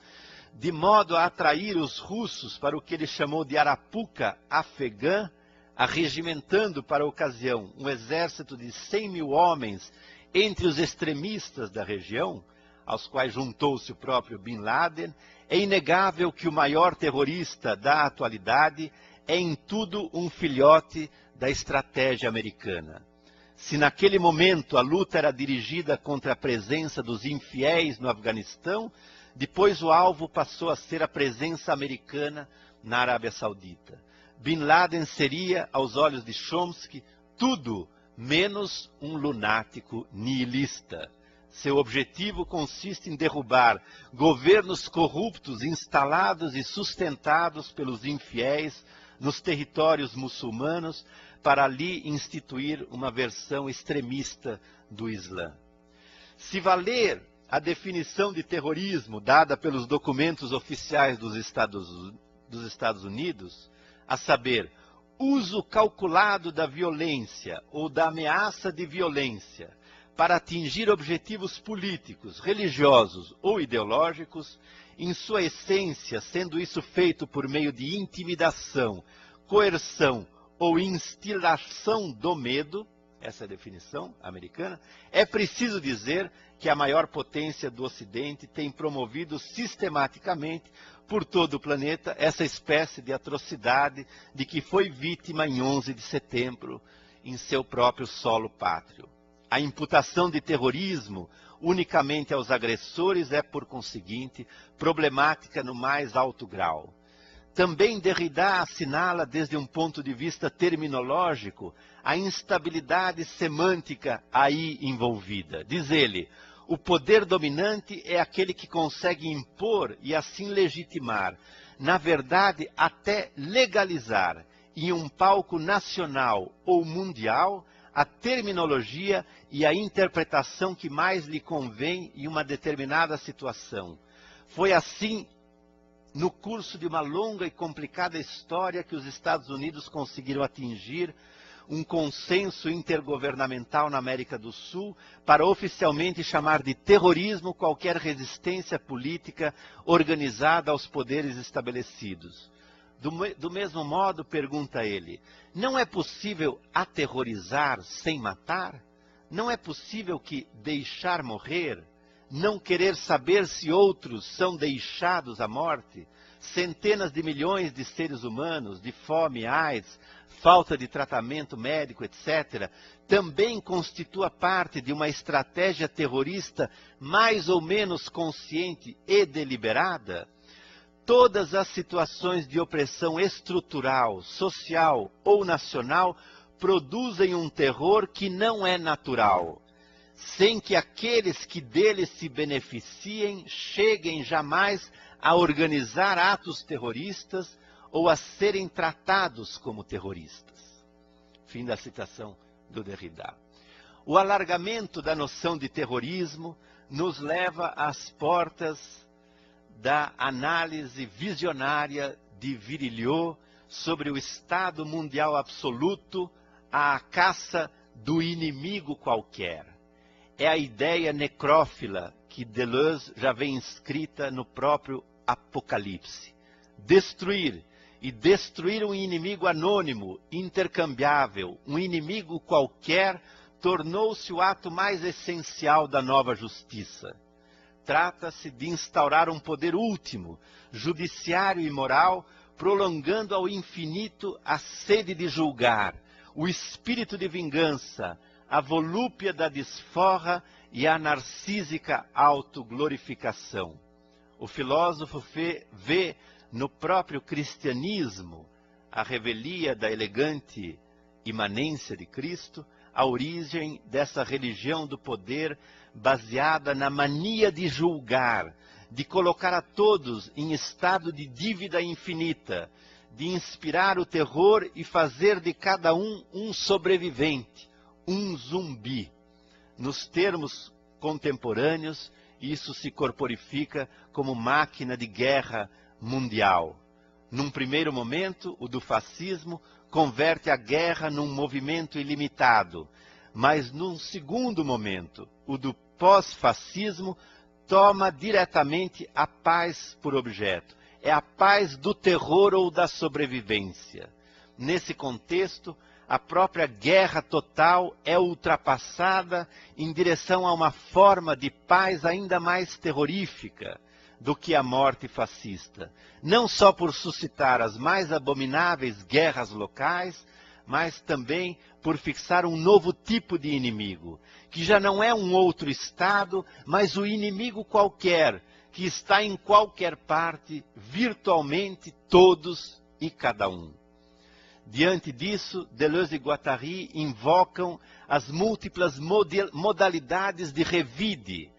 de modo a atrair os russos para o que ele chamou de Arapuca afegã, arregimentando para a ocasião um exército de 100 mil homens entre os extremistas da região, aos quais juntou-se o próprio Bin Laden, é inegável que o maior terrorista da atualidade é em tudo um filhote da estratégia americana. Se naquele momento a luta era dirigida contra a presença dos infiéis no Afeganistão, depois o alvo passou a ser a presença americana na Arábia Saudita. Bin Laden seria, aos olhos de Chomsky, tudo menos um lunático nihilista. Seu objetivo consiste em derrubar governos corruptos instalados e sustentados pelos infiéis nos territórios muçulmanos para ali instituir uma versão extremista do Islã. Se valer a definição de terrorismo dada pelos documentos oficiais dos Estados Unidos, a saber, uso calculado da violência ou da ameaça de violência para atingir objetivos políticos, religiosos ou ideológicos, em sua essência, sendo isso feito por meio de intimidação, coerção ou instilação do medo, essa é a definição americana, é preciso dizer que a maior potência do Ocidente tem promovido sistematicamente por todo o planeta essa espécie de atrocidade de que foi vítima em 11 de setembro em seu próprio solo pátrio. A imputação de terrorismo unicamente aos agressores é, por conseguinte, problemática no mais alto grau. Também Derrida assinala, desde um ponto de vista terminológico, a instabilidade semântica aí envolvida. Diz ele, o poder dominante é aquele que consegue impor e assim legitimar, na verdade até legalizar, em um palco nacional ou mundial, a terminologia e a interpretação que mais lhe convém em uma determinada situação. Foi assim, no curso de uma longa e complicada história, que os Estados Unidos conseguiram atingir um consenso intergovernamental na América do Sul para oficialmente chamar de terrorismo qualquer resistência política organizada aos poderes estabelecidos. Do mesmo modo, pergunta ele, não é possível aterrorizar sem matar? Não é possível que deixar morrer, não querer saber se outros são deixados à morte, centenas de milhões de seres humanos, de fome, AIDS, falta de tratamento médico, etc., também constitua parte de uma estratégia terrorista mais ou menos consciente e deliberada? Todas as situações de opressão estrutural, social ou nacional produzem um terror que não é natural, sem que aqueles que dele se beneficiem cheguem jamais a organizar atos terroristas ou a serem tratados como terroristas. Fim da citação do Derrida. O alargamento da noção de terrorismo nos leva às portas da análise visionária de Virilio sobre o Estado mundial absoluto, à caça do inimigo qualquer. É a ideia necrófila que Deleuze já vem inscrita no próprio Apocalipse. Destruir, e destruir um inimigo anônimo, intercambiável, um inimigo qualquer, tornou-se o ato mais essencial da nova justiça. Trata-se de instaurar um poder último, judiciário e moral, prolongando ao infinito a sede de julgar, o espírito de vingança, a volúpia da desforra e a narcísica autoglorificação. O filósofo vê no próprio cristianismo a revelia da elegante imanência de Cristo, a origem dessa religião do poder baseada na mania de julgar, de colocar a todos em estado de dívida infinita, de inspirar o terror e fazer de cada um sobrevivente, um zumbi. Nos termos contemporâneos, isso se corporifica como máquina de guerra mundial. Num primeiro momento, o do fascismo converte a guerra num movimento ilimitado, mas num segundo momento, o do pós-fascismo, toma diretamente a paz por objeto. É a paz do terror ou da sobrevivência. Nesse contexto, a própria guerra total é ultrapassada em direção a uma forma de paz ainda mais terrorífica do que a morte fascista. Não só por suscitar as mais abomináveis guerras locais, mas também por fixar um novo tipo de inimigo, que já não é um outro Estado, mas o inimigo qualquer, que está em qualquer parte, virtualmente todos e cada um. Diante disso, Deleuze e Guattari invocam as múltiplas modalidades de revide,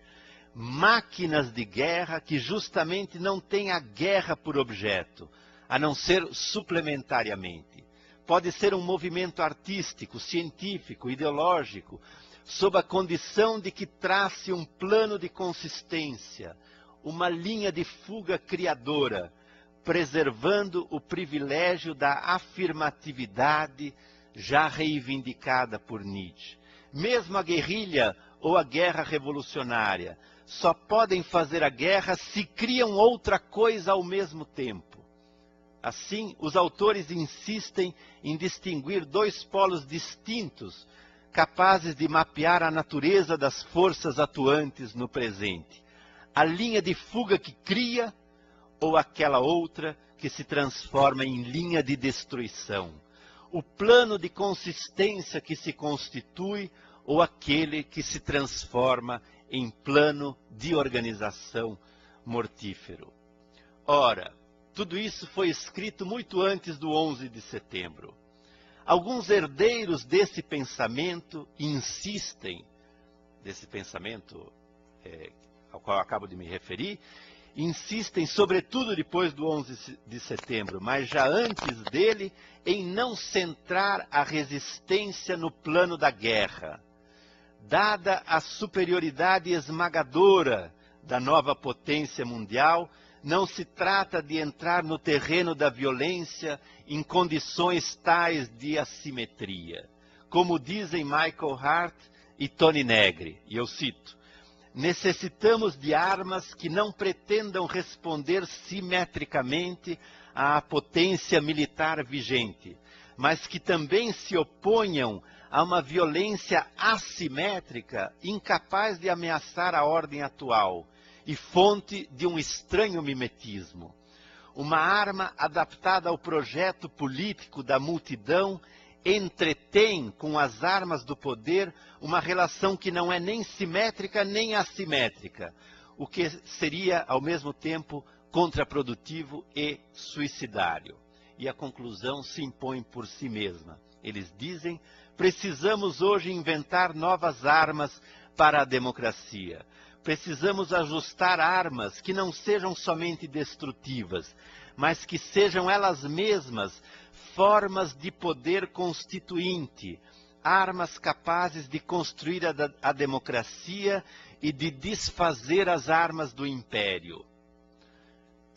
máquinas de guerra que justamente não têm a guerra por objeto, a não ser suplementariamente. Pode ser um movimento artístico, científico, ideológico, sob a condição de que trace um plano de consistência, uma linha de fuga criadora, preservando o privilégio da afirmatividade já reivindicada por Nietzsche. Mesmo a guerrilha ou a guerra revolucionária só podem fazer a guerra se criam outra coisa ao mesmo tempo. Assim, os autores insistem em distinguir dois polos distintos, capazes de mapear a natureza das forças atuantes no presente. A linha de fuga que cria ou aquela outra que se transforma em linha de destruição. O plano de consistência que se constitui ou aquele que se transforma em plano de organização mortífero. Ora, tudo isso foi escrito muito antes do 11 de setembro. Alguns herdeiros desse pensamento insistem, desse pensamento ao qual eu acabo de me referir, insistem, sobretudo depois do 11 de setembro, mas já antes dele, em não centrar a resistência no plano da guerra. Dada a superioridade esmagadora da nova potência mundial, não se trata de entrar no terreno da violência em condições tais de assimetria. Como dizem Michael Hart e Tony Negri, e eu cito, necessitamos de armas que não pretendam responder simetricamente à potência militar vigente, mas que também se oponham a uma violência assimétrica incapaz de ameaçar a ordem atual e fonte de um estranho mimetismo. Uma arma adaptada ao projeto político da multidão entretém com as armas do poder uma relação que não é nem simétrica nem assimétrica, o que seria, ao mesmo tempo, contraprodutivo e suicidário. E a conclusão se impõe por si mesma. Eles dizem, precisamos hoje inventar novas armas para a democracia. Precisamos ajustar armas que não sejam somente destrutivas, mas que sejam elas mesmas formas de poder constituinte, armas capazes de construir a democracia e de desfazer as armas do império.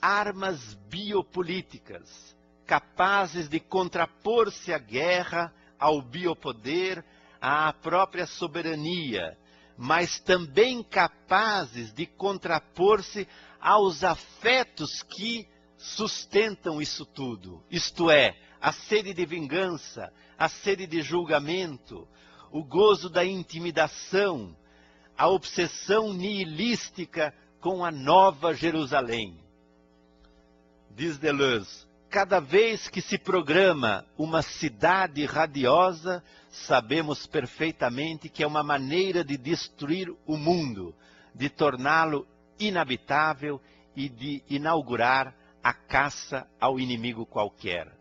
Armas biopolíticas, capazes de contrapor-se à guerra, ao biopoder, à própria soberania, mas também capazes de contrapor-se aos afetos que sustentam isso tudo, isto é, a sede de vingança, a sede de julgamento, o gozo da intimidação, a obsessão nihilística com a Nova Jerusalém. Diz Deleuze, cada vez que se programa uma cidade radiosa, sabemos perfeitamente que é uma maneira de destruir o mundo, de torná-lo inabitável e de inaugurar a caça ao inimigo qualquer.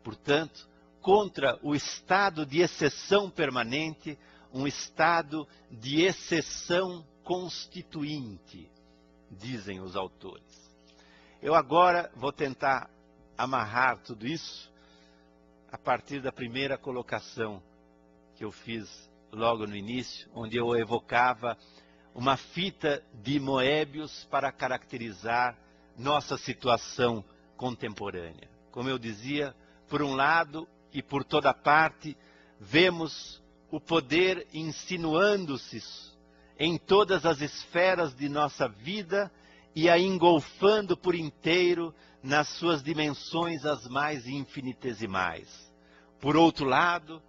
Portanto, contra o estado de exceção permanente, um estado de exceção constituinte, dizem os autores. Eu agora vou tentar amarrar tudo isso a partir da primeira colocação que eu fiz logo no início, onde eu evocava uma fita de Moebius para caracterizar nossa situação contemporânea. Como eu dizia, por um lado e por toda parte, vemos o poder insinuando-se em todas as esferas de nossa vida e a engolfando por inteiro nas suas dimensões as mais infinitesimais. Por outro lado,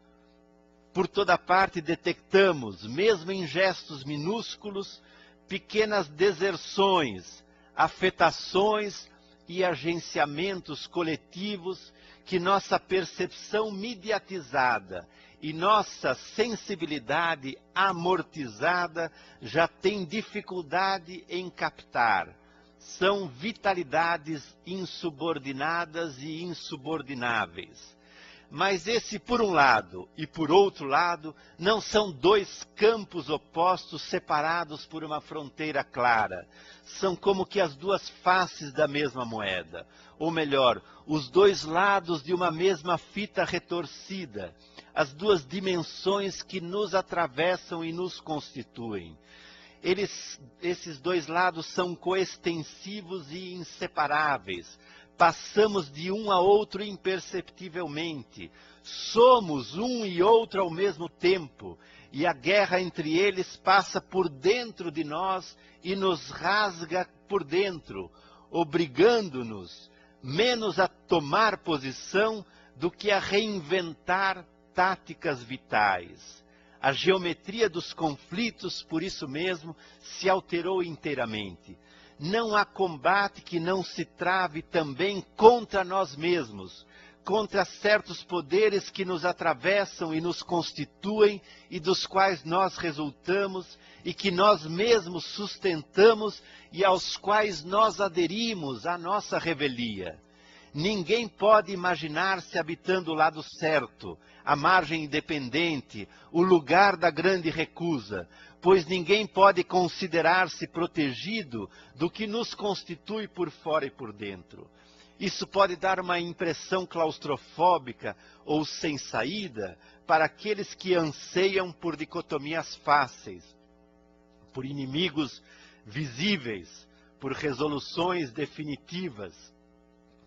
por toda parte detectamos, mesmo em gestos minúsculos, pequenas deserções, afetações e agenciamentos coletivos que nossa percepção mediatizada e nossa sensibilidade amortizada já tem dificuldade em captar. São vitalidades insubordinadas e insubordináveis. Mas esse, por um lado, e por outro lado, não são dois campos opostos separados por uma fronteira clara. São como que as duas faces da mesma moeda. Ou melhor, os dois lados de uma mesma fita retorcida. As duas dimensões que nos atravessam e nos constituem. Esses dois lados são coextensivos e inseparáveis. Passamos de um a outro imperceptivelmente. Somos um e outro ao mesmo tempo. E a guerra entre eles passa por dentro de nós e nos rasga por dentro, obrigando-nos menos a tomar posição do que a reinventar táticas vitais. A geometria dos conflitos, por isso mesmo, se alterou inteiramente. Não há combate que não se trave também contra nós mesmos, contra certos poderes que nos atravessam e nos constituem e dos quais nós resultamos e que nós mesmos sustentamos e aos quais nós aderimos à nossa revelia. Ninguém pode imaginar-se habitando o lado certo, a margem independente, o lugar da grande recusa, pois ninguém pode considerar-se protegido do que nos constitui por fora e por dentro. Isso pode dar uma impressão claustrofóbica ou sem saída para aqueles que anseiam por dicotomias fáceis, por inimigos visíveis, por resoluções definitivas,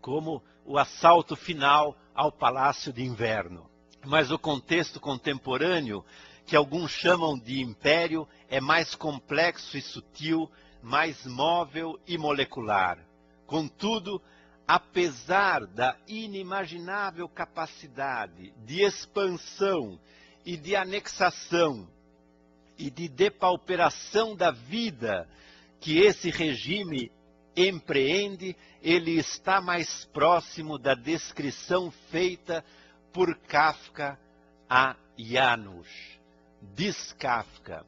como o assalto final ao Palácio de Inverno. Mas o contexto contemporâneo, que alguns chamam de império, é mais complexo e sutil, mais móvel e molecular. Contudo, apesar da inimaginável capacidade de expansão e de anexação e de depauperação da vida que esse regime empreende, ele está mais próximo da descrição feita por Kafka a Janusz. Diz Kafka: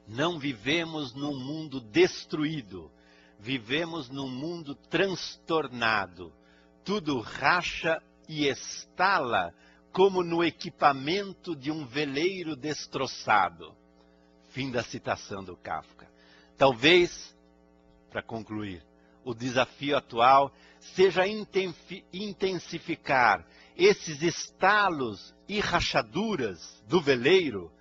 não vivemos num mundo destruído, vivemos num mundo transtornado. Tudo racha e estala como no equipamento de um veleiro destroçado. Fim da citação do Kafka. Talvez, para concluir, o desafio atual seja intensificar esses estalos e rachaduras do veleiro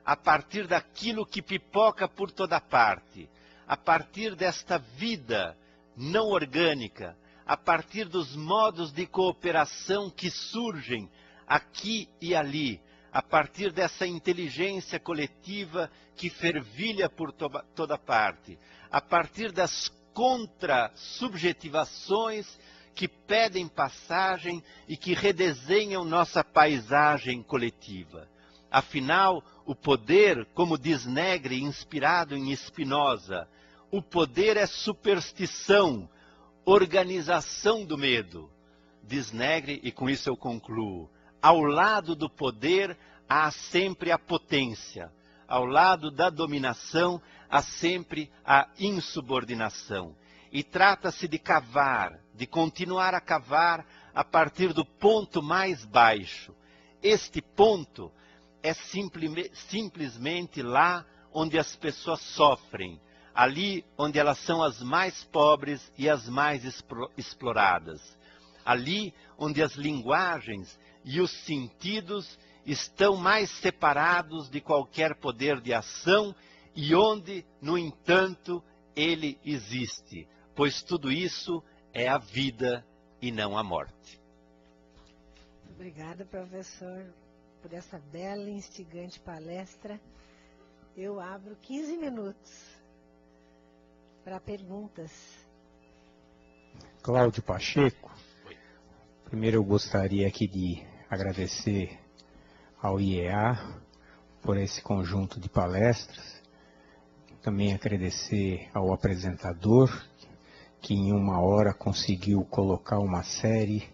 a partir daquilo que pipoca por toda parte, a partir desta vida não orgânica, a partir dos modos de cooperação que surgem aqui e ali, a partir dessa inteligência coletiva que fervilha por toda parte, a partir das contra-subjetivações que pedem passagem e que redesenham nossa paisagem coletiva. Afinal, o poder, como diz Negri, inspirado em Spinoza, o poder é superstição, organização do medo. Diz Negri, e com isso eu concluo, ao lado do poder há sempre a potência, ao lado da dominação há sempre a insubordinação. E trata-se de cavar, de continuar a cavar a partir do ponto mais baixo. Este ponto é simplesmente lá onde as pessoas sofrem, ali onde elas são as mais pobres e as mais exploradas, ali onde as linguagens e os sentidos estão mais separados de qualquer poder de ação e onde, no entanto, ele existe, pois tudo isso é a vida e não a morte. Obrigada, professor, por essa bela e instigante palestra. Eu abro 15 minutos para perguntas. Cláudio Pacheco. Primeiro eu gostaria aqui de agradecer ao IEA por esse conjunto de palestras. Também agradecer ao apresentador, que em 1 hora conseguiu colocar uma série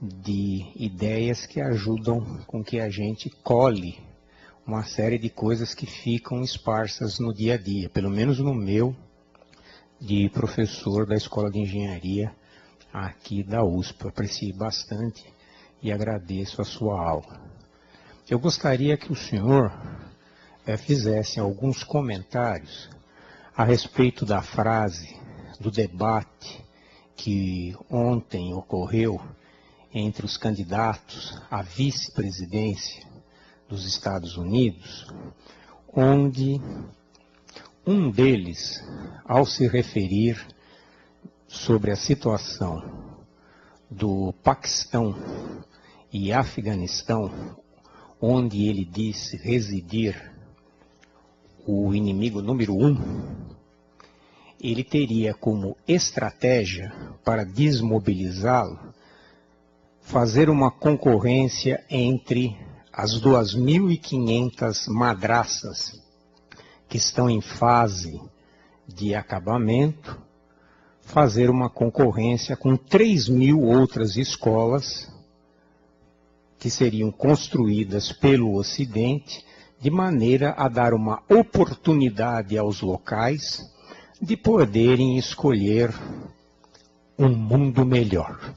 de ideias que ajudam com que a gente cole uma série de coisas que ficam esparsas no dia a dia, pelo menos no meu, de professor da Escola de Engenharia aqui da USP. Eu apreciei bastante e agradeço a sua aula. Eu gostaria que o senhor fizesse alguns comentários a respeito da frase do debate que ontem ocorreu entre os candidatos à vice-presidência dos Estados Unidos, onde um deles, ao se referir sobre a situação do Paquistão e Afeganistão, onde ele disse residir o inimigo número 1, ele teria como estratégia para desmobilizá-lo fazer uma concorrência entre as 2.500 madraças que estão em fase de acabamento, fazer uma concorrência com 3.000 outras escolas que seriam construídas pelo Ocidente, de maneira a dar uma oportunidade aos locais de poderem escolher um mundo melhor.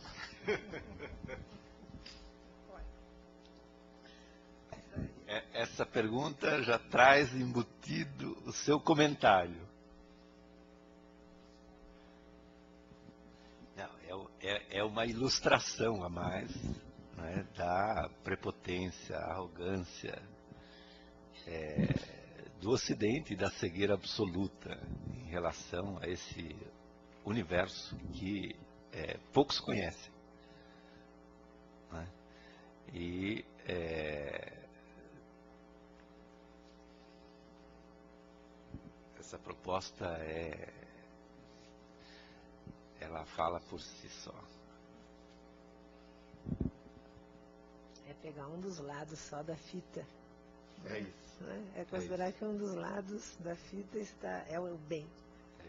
Essa pergunta já traz embutido o seu comentário. Não, é uma ilustração a mais, né, da prepotência, arrogância do Ocidente e da cegueira absoluta em relação a esse universo que poucos conhecem. Né? E essa proposta ela fala por si só. É pegar um dos lados só da fita. É isso. Né? É considerar que um dos lados da fita é o bem. É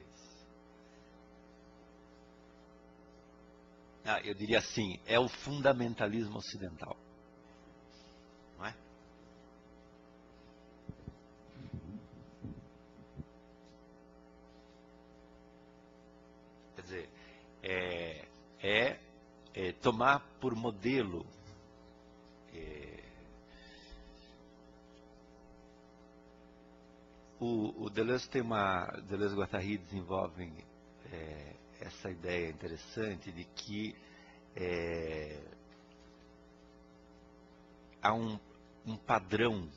isso. Eu diria assim, é o fundamentalismo ocidental. Não é? Quer dizer, tomar por modelo o Deleuze-Guattari desenvolve essa ideia interessante de que há um padrão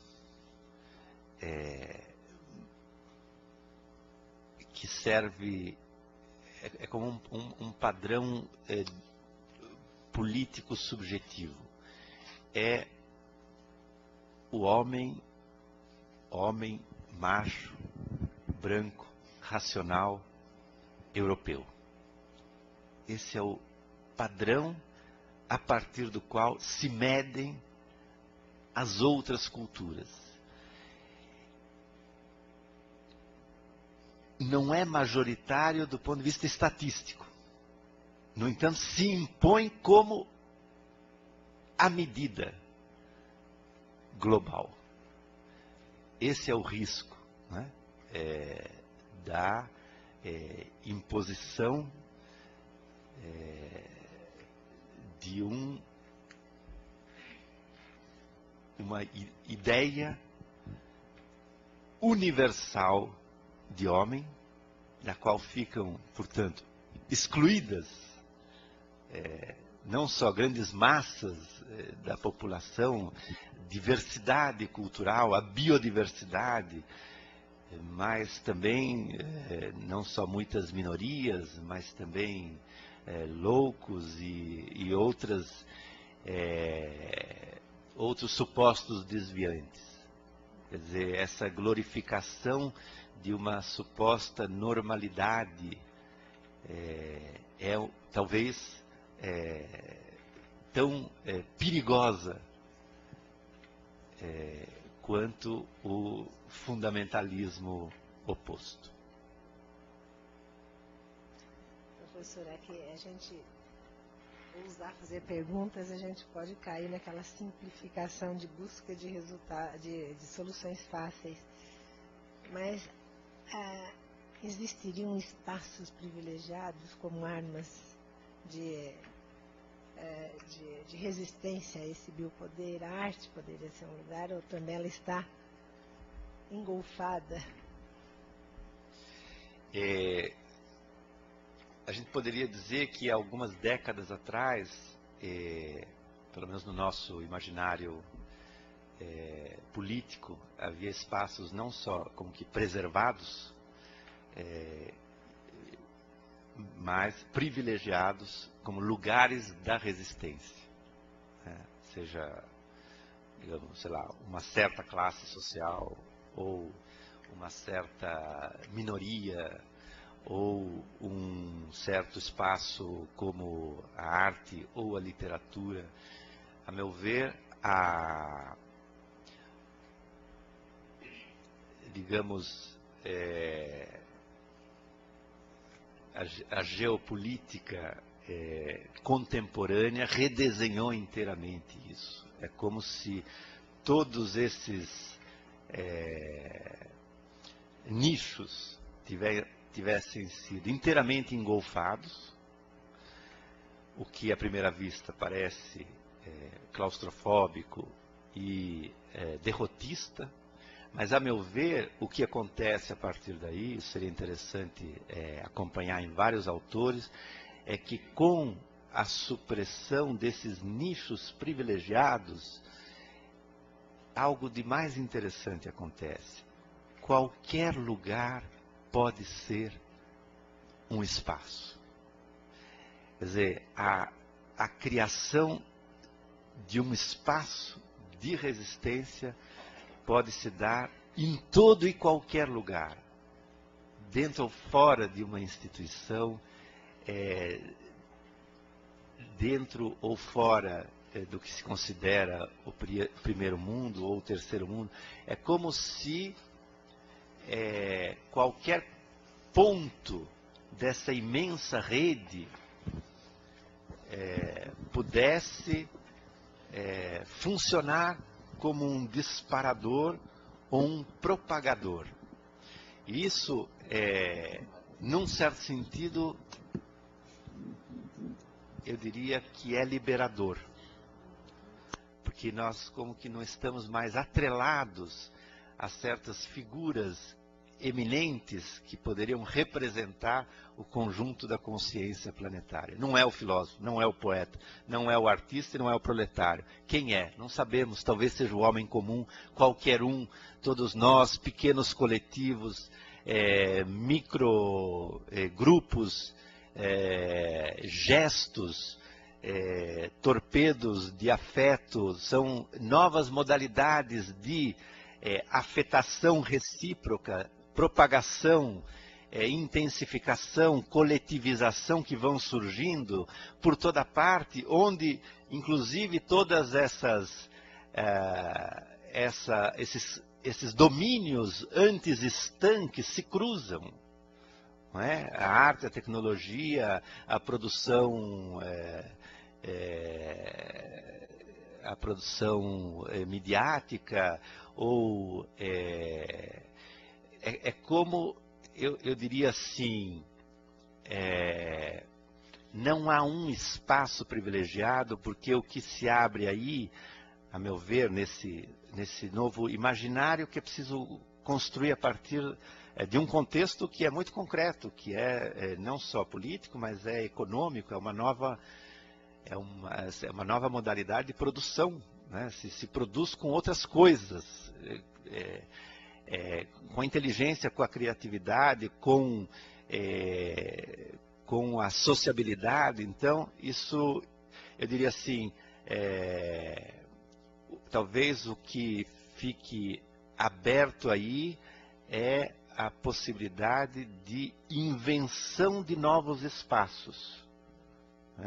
que serve, é como um padrão político subjetivo. É o homem macho, branco, racional, europeu. Esse é o padrão a partir do qual se medem as outras culturas. Não é majoritário do ponto de vista estatístico. No entanto, se impõe como a medida global. Esse é o risco, né? Da imposição de uma ideia universal de homem, da qual ficam, portanto, excluídas não só grandes massas da população, diversidade cultural, a biodiversidade, mas também não só muitas minorias, mas também loucos e outros supostos desviantes. Quer dizer, essa glorificação de uma suposta normalidade talvez tão perigosa quanto o fundamentalismo oposto. Professor, é que a gente ousar fazer perguntas, a gente pode cair naquela simplificação de busca de resultados, de soluções fáceis. Mas existiriam espaços privilegiados como armas de resistência a esse biopoder? A arte poderia ser um lugar, ou também ela está engolfada? A gente poderia dizer que algumas décadas atrás, pelo menos no nosso imaginário político, havia espaços não só como que preservados, mas privilegiados como lugares da resistência, seja, digamos, sei lá, uma certa classe social, ou uma certa minoria, ou um certo espaço como a arte ou a literatura. A meu ver, digamos, a geopolítica contemporânea redesenhou inteiramente isso. É como se todos esses nichos tivessem sido inteiramente engolfados, o que à primeira vista parece claustrofóbico e derrotista, mas a meu ver o que acontece a partir daí, seria interessante acompanhar em vários autores, é que com a supressão desses nichos privilegiados, algo de mais interessante acontece. Qualquer lugar pode ser um espaço. Quer dizer, a criação de um espaço de resistência pode se dar em todo e qualquer lugar, dentro ou fora de uma instituição, dentro ou fora do que se considera o primeiro mundo ou o terceiro mundo. É como se qualquer ponto dessa imensa rede pudesse funcionar como um disparador ou um propagador. E isso, num certo sentido, eu diria que é liberador. Porque nós como que não estamos mais atrelados a certas figuras eminentes que poderiam representar o conjunto da consciência planetária. Não é o filósofo, não é o poeta, não é o artista e não é o proletário. Quem é? Não sabemos, talvez seja o homem comum, qualquer um, todos nós, pequenos coletivos, micro grupos, gestos, torpedos de afeto, são novas modalidades de afetação recíproca, propagação, intensificação, coletivização que vão surgindo por toda parte, onde inclusive todas essas esses domínios antes estanques se cruzam. Não é? A arte, a tecnologia, a produção midiática, ou como, eu diria assim, não há um espaço privilegiado, porque o que se abre aí, a meu ver, nesse novo imaginário que é preciso construir a partir de um contexto que é muito concreto, que é não só político, mas é econômico, é uma nova modalidade de produção, né? Se produz com outras coisas, com a inteligência, com a criatividade, com a sociabilidade. Então, isso, eu diria assim, talvez o que fique aberto aí é a possibilidade de invenção de novos espaços.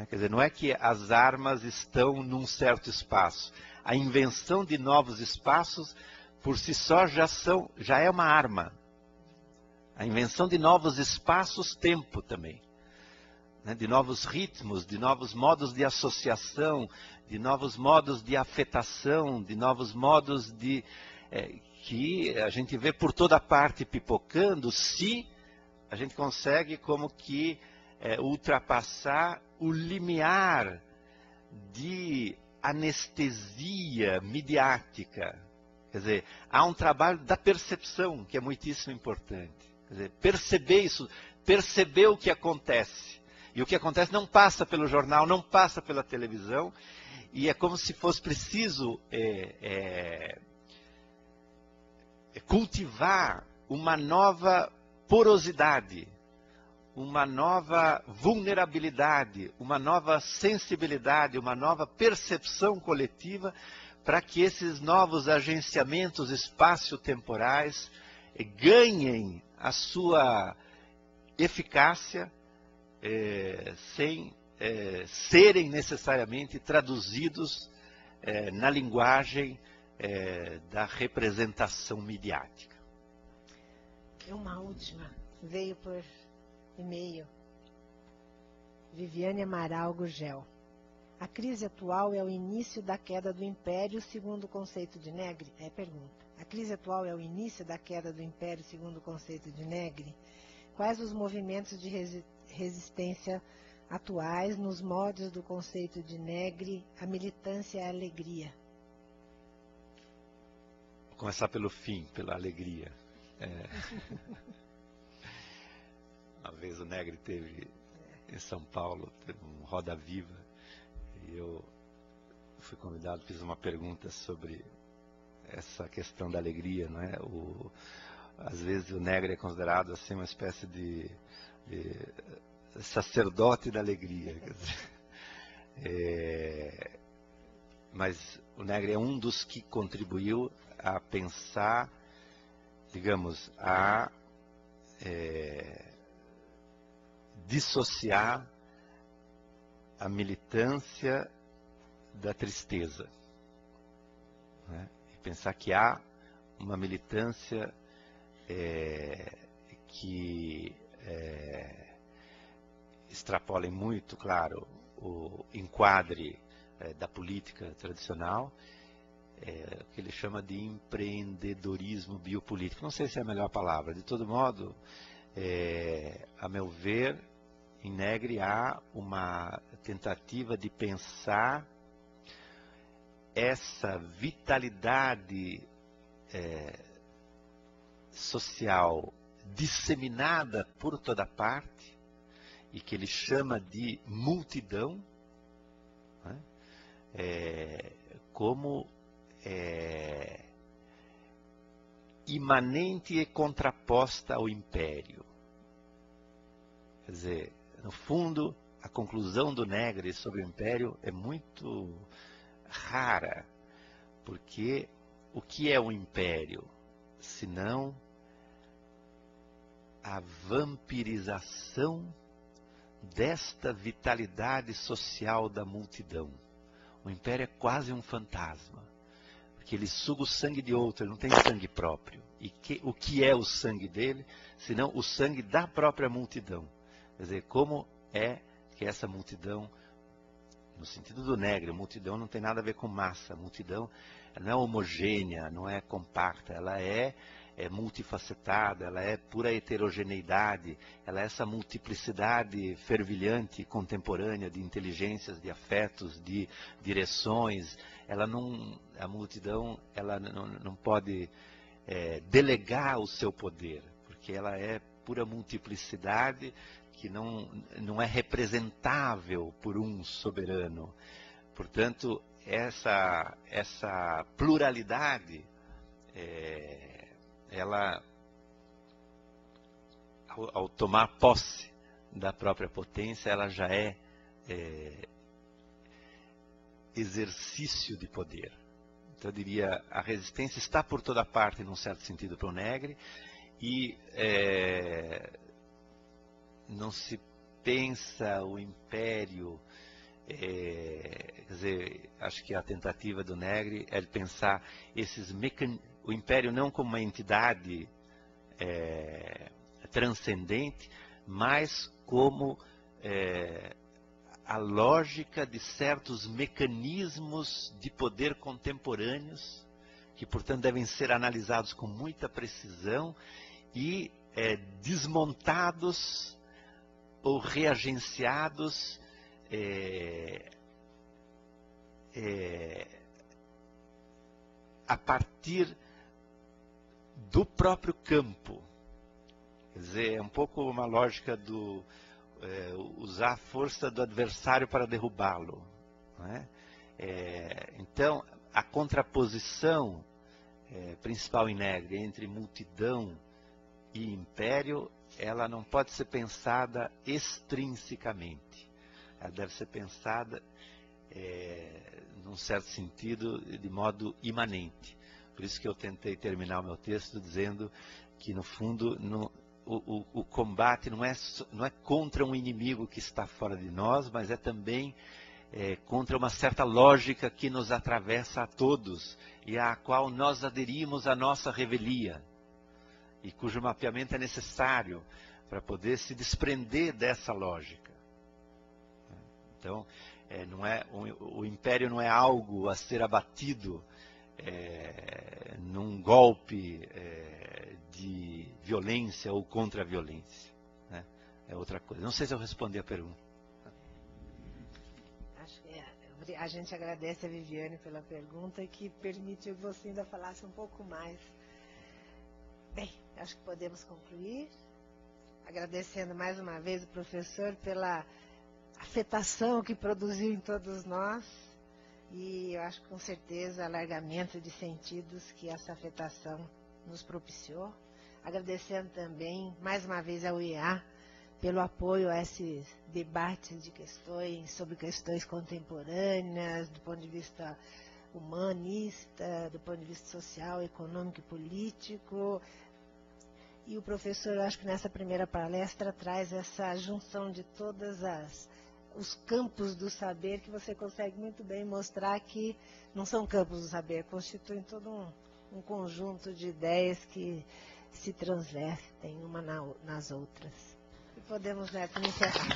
Quer dizer, não é que as armas estão num certo espaço. A invenção de novos espaços, por si só, já é uma arma. A invenção de novos espaços, tempo também. De novos ritmos, de novos modos de associação, de novos modos de afetação, de novos modos de... que a gente vê por toda parte pipocando, se a gente consegue como que ultrapassar o limiar de anestesia midiática. Quer dizer, há um trabalho da percepção que é muitíssimo importante. Quer dizer, perceber isso, perceber o que acontece. E o que acontece não passa pelo jornal, não passa pela televisão, e é como se fosse preciso cultivar uma nova porosidade, uma nova vulnerabilidade, uma nova sensibilidade, uma nova percepção coletiva, para que esses novos agenciamentos espaço-temporais ganhem a sua eficácia sem serem necessariamente traduzidos na linguagem da representação midiática. Uma última, veio por e-mail. Viviane Amaral Gurgel. A crise atual é o início da queda do Império, segundo o conceito de Negri? Pergunta. A crise atual é o início da queda do Império, segundo o conceito de Negri? Quais os movimentos de resistência atuais nos moldes do conceito de Negri, a militância e a alegria? Vou começar pelo fim, pela alegria. Uma vez o Negri teve em São Paulo, teve um Roda Viva, e eu fui convidado, fiz uma pergunta sobre essa questão da alegria, não é? Às vezes o Negri é considerado assim uma espécie de sacerdote da alegria. Quer dizer, mas o Negri é um dos que contribuiu a pensar, digamos, a dissociar a militância da tristeza, né? E pensar que há uma militância que extrapolem muito, claro, o enquadre da política tradicional, o que ele chama de empreendedorismo biopolítico. Não sei se é a melhor palavra. De todo modo, a meu ver, em Negri há uma tentativa de pensar essa vitalidade social disseminada por toda parte, e que ele chama de multidão, né? Como imanente e contraposta ao império. Quer dizer, no fundo, a conclusão do Negri sobre o império é muito rara, porque o que é um império, senão a vampirização desta vitalidade social da multidão? O império é quase um fantasma. porque ele suga o sangue de outro, ele não tem sangue próprio. E o que é o sangue dele, senão o sangue da própria multidão? Quer dizer, como é que essa multidão, no sentido do Negri, a multidão não tem nada a ver com massa, a multidão não é homogênea, não é compacta, ela é multifacetada, ela é pura heterogeneidade, ela é essa multiplicidade fervilhante, contemporânea, de inteligências, de afetos, de direções. A multidão ela não pode delegar o seu poder, porque ela é pura multiplicidade que não é representável por um soberano. Portanto, essa pluralidade, ela, ao tomar posse da própria potência, ela já é exercício de poder. Então eu diria, a resistência está por toda parte, num certo sentido, para o Negri, e não se pensa o império, quer dizer, acho que a tentativa do Negri é de pensar o império não como uma entidade transcendente, mas como a lógica de certos mecanismos de poder contemporâneos, que, portanto, devem ser analisados com muita precisão e desmontados ou reagenciados a partir do próprio campo. Quer dizer, é um pouco uma lógica do usar a força do adversário para derrubá-lo, não é? Então, a contraposição principal em Negri entre multidão e império, ela não pode ser pensada extrinsecamente. Ela deve ser pensada, num certo sentido, de modo imanente. Por isso que eu tentei terminar o meu texto dizendo que, no fundo, o combate não é contra um inimigo que está fora de nós, mas é também contra uma certa lógica que nos atravessa a todos e à qual nós aderimos à nossa revelia, e cujo mapeamento é necessário para poder se desprender dessa lógica. Então, o império não é algo a ser abatido num golpe de violência ou contra-violência, né? É outra coisa. Não sei se eu respondi a pergunta. Acho que a gente agradece a Viviane pela pergunta, que permitiu que você ainda falasse um pouco mais. Bem, acho que podemos concluir, agradecendo mais uma vez o professor pela afetação que produziu em todos nós, e eu acho que com certeza alargamento de sentidos que essa afetação nos propiciou. Agradecendo também mais uma vez ao IEA pelo apoio a esses debates de questões sobre questões contemporâneas, do ponto de vista humanista, do ponto de vista social, econômico e político. E o professor, eu acho que nessa primeira palestra traz essa junção de todas os campos do saber, que você consegue muito bem mostrar que não são campos do saber, constituem todo um conjunto de ideias que se transvertem uma nas outras. E podemos, Neto, encerrar.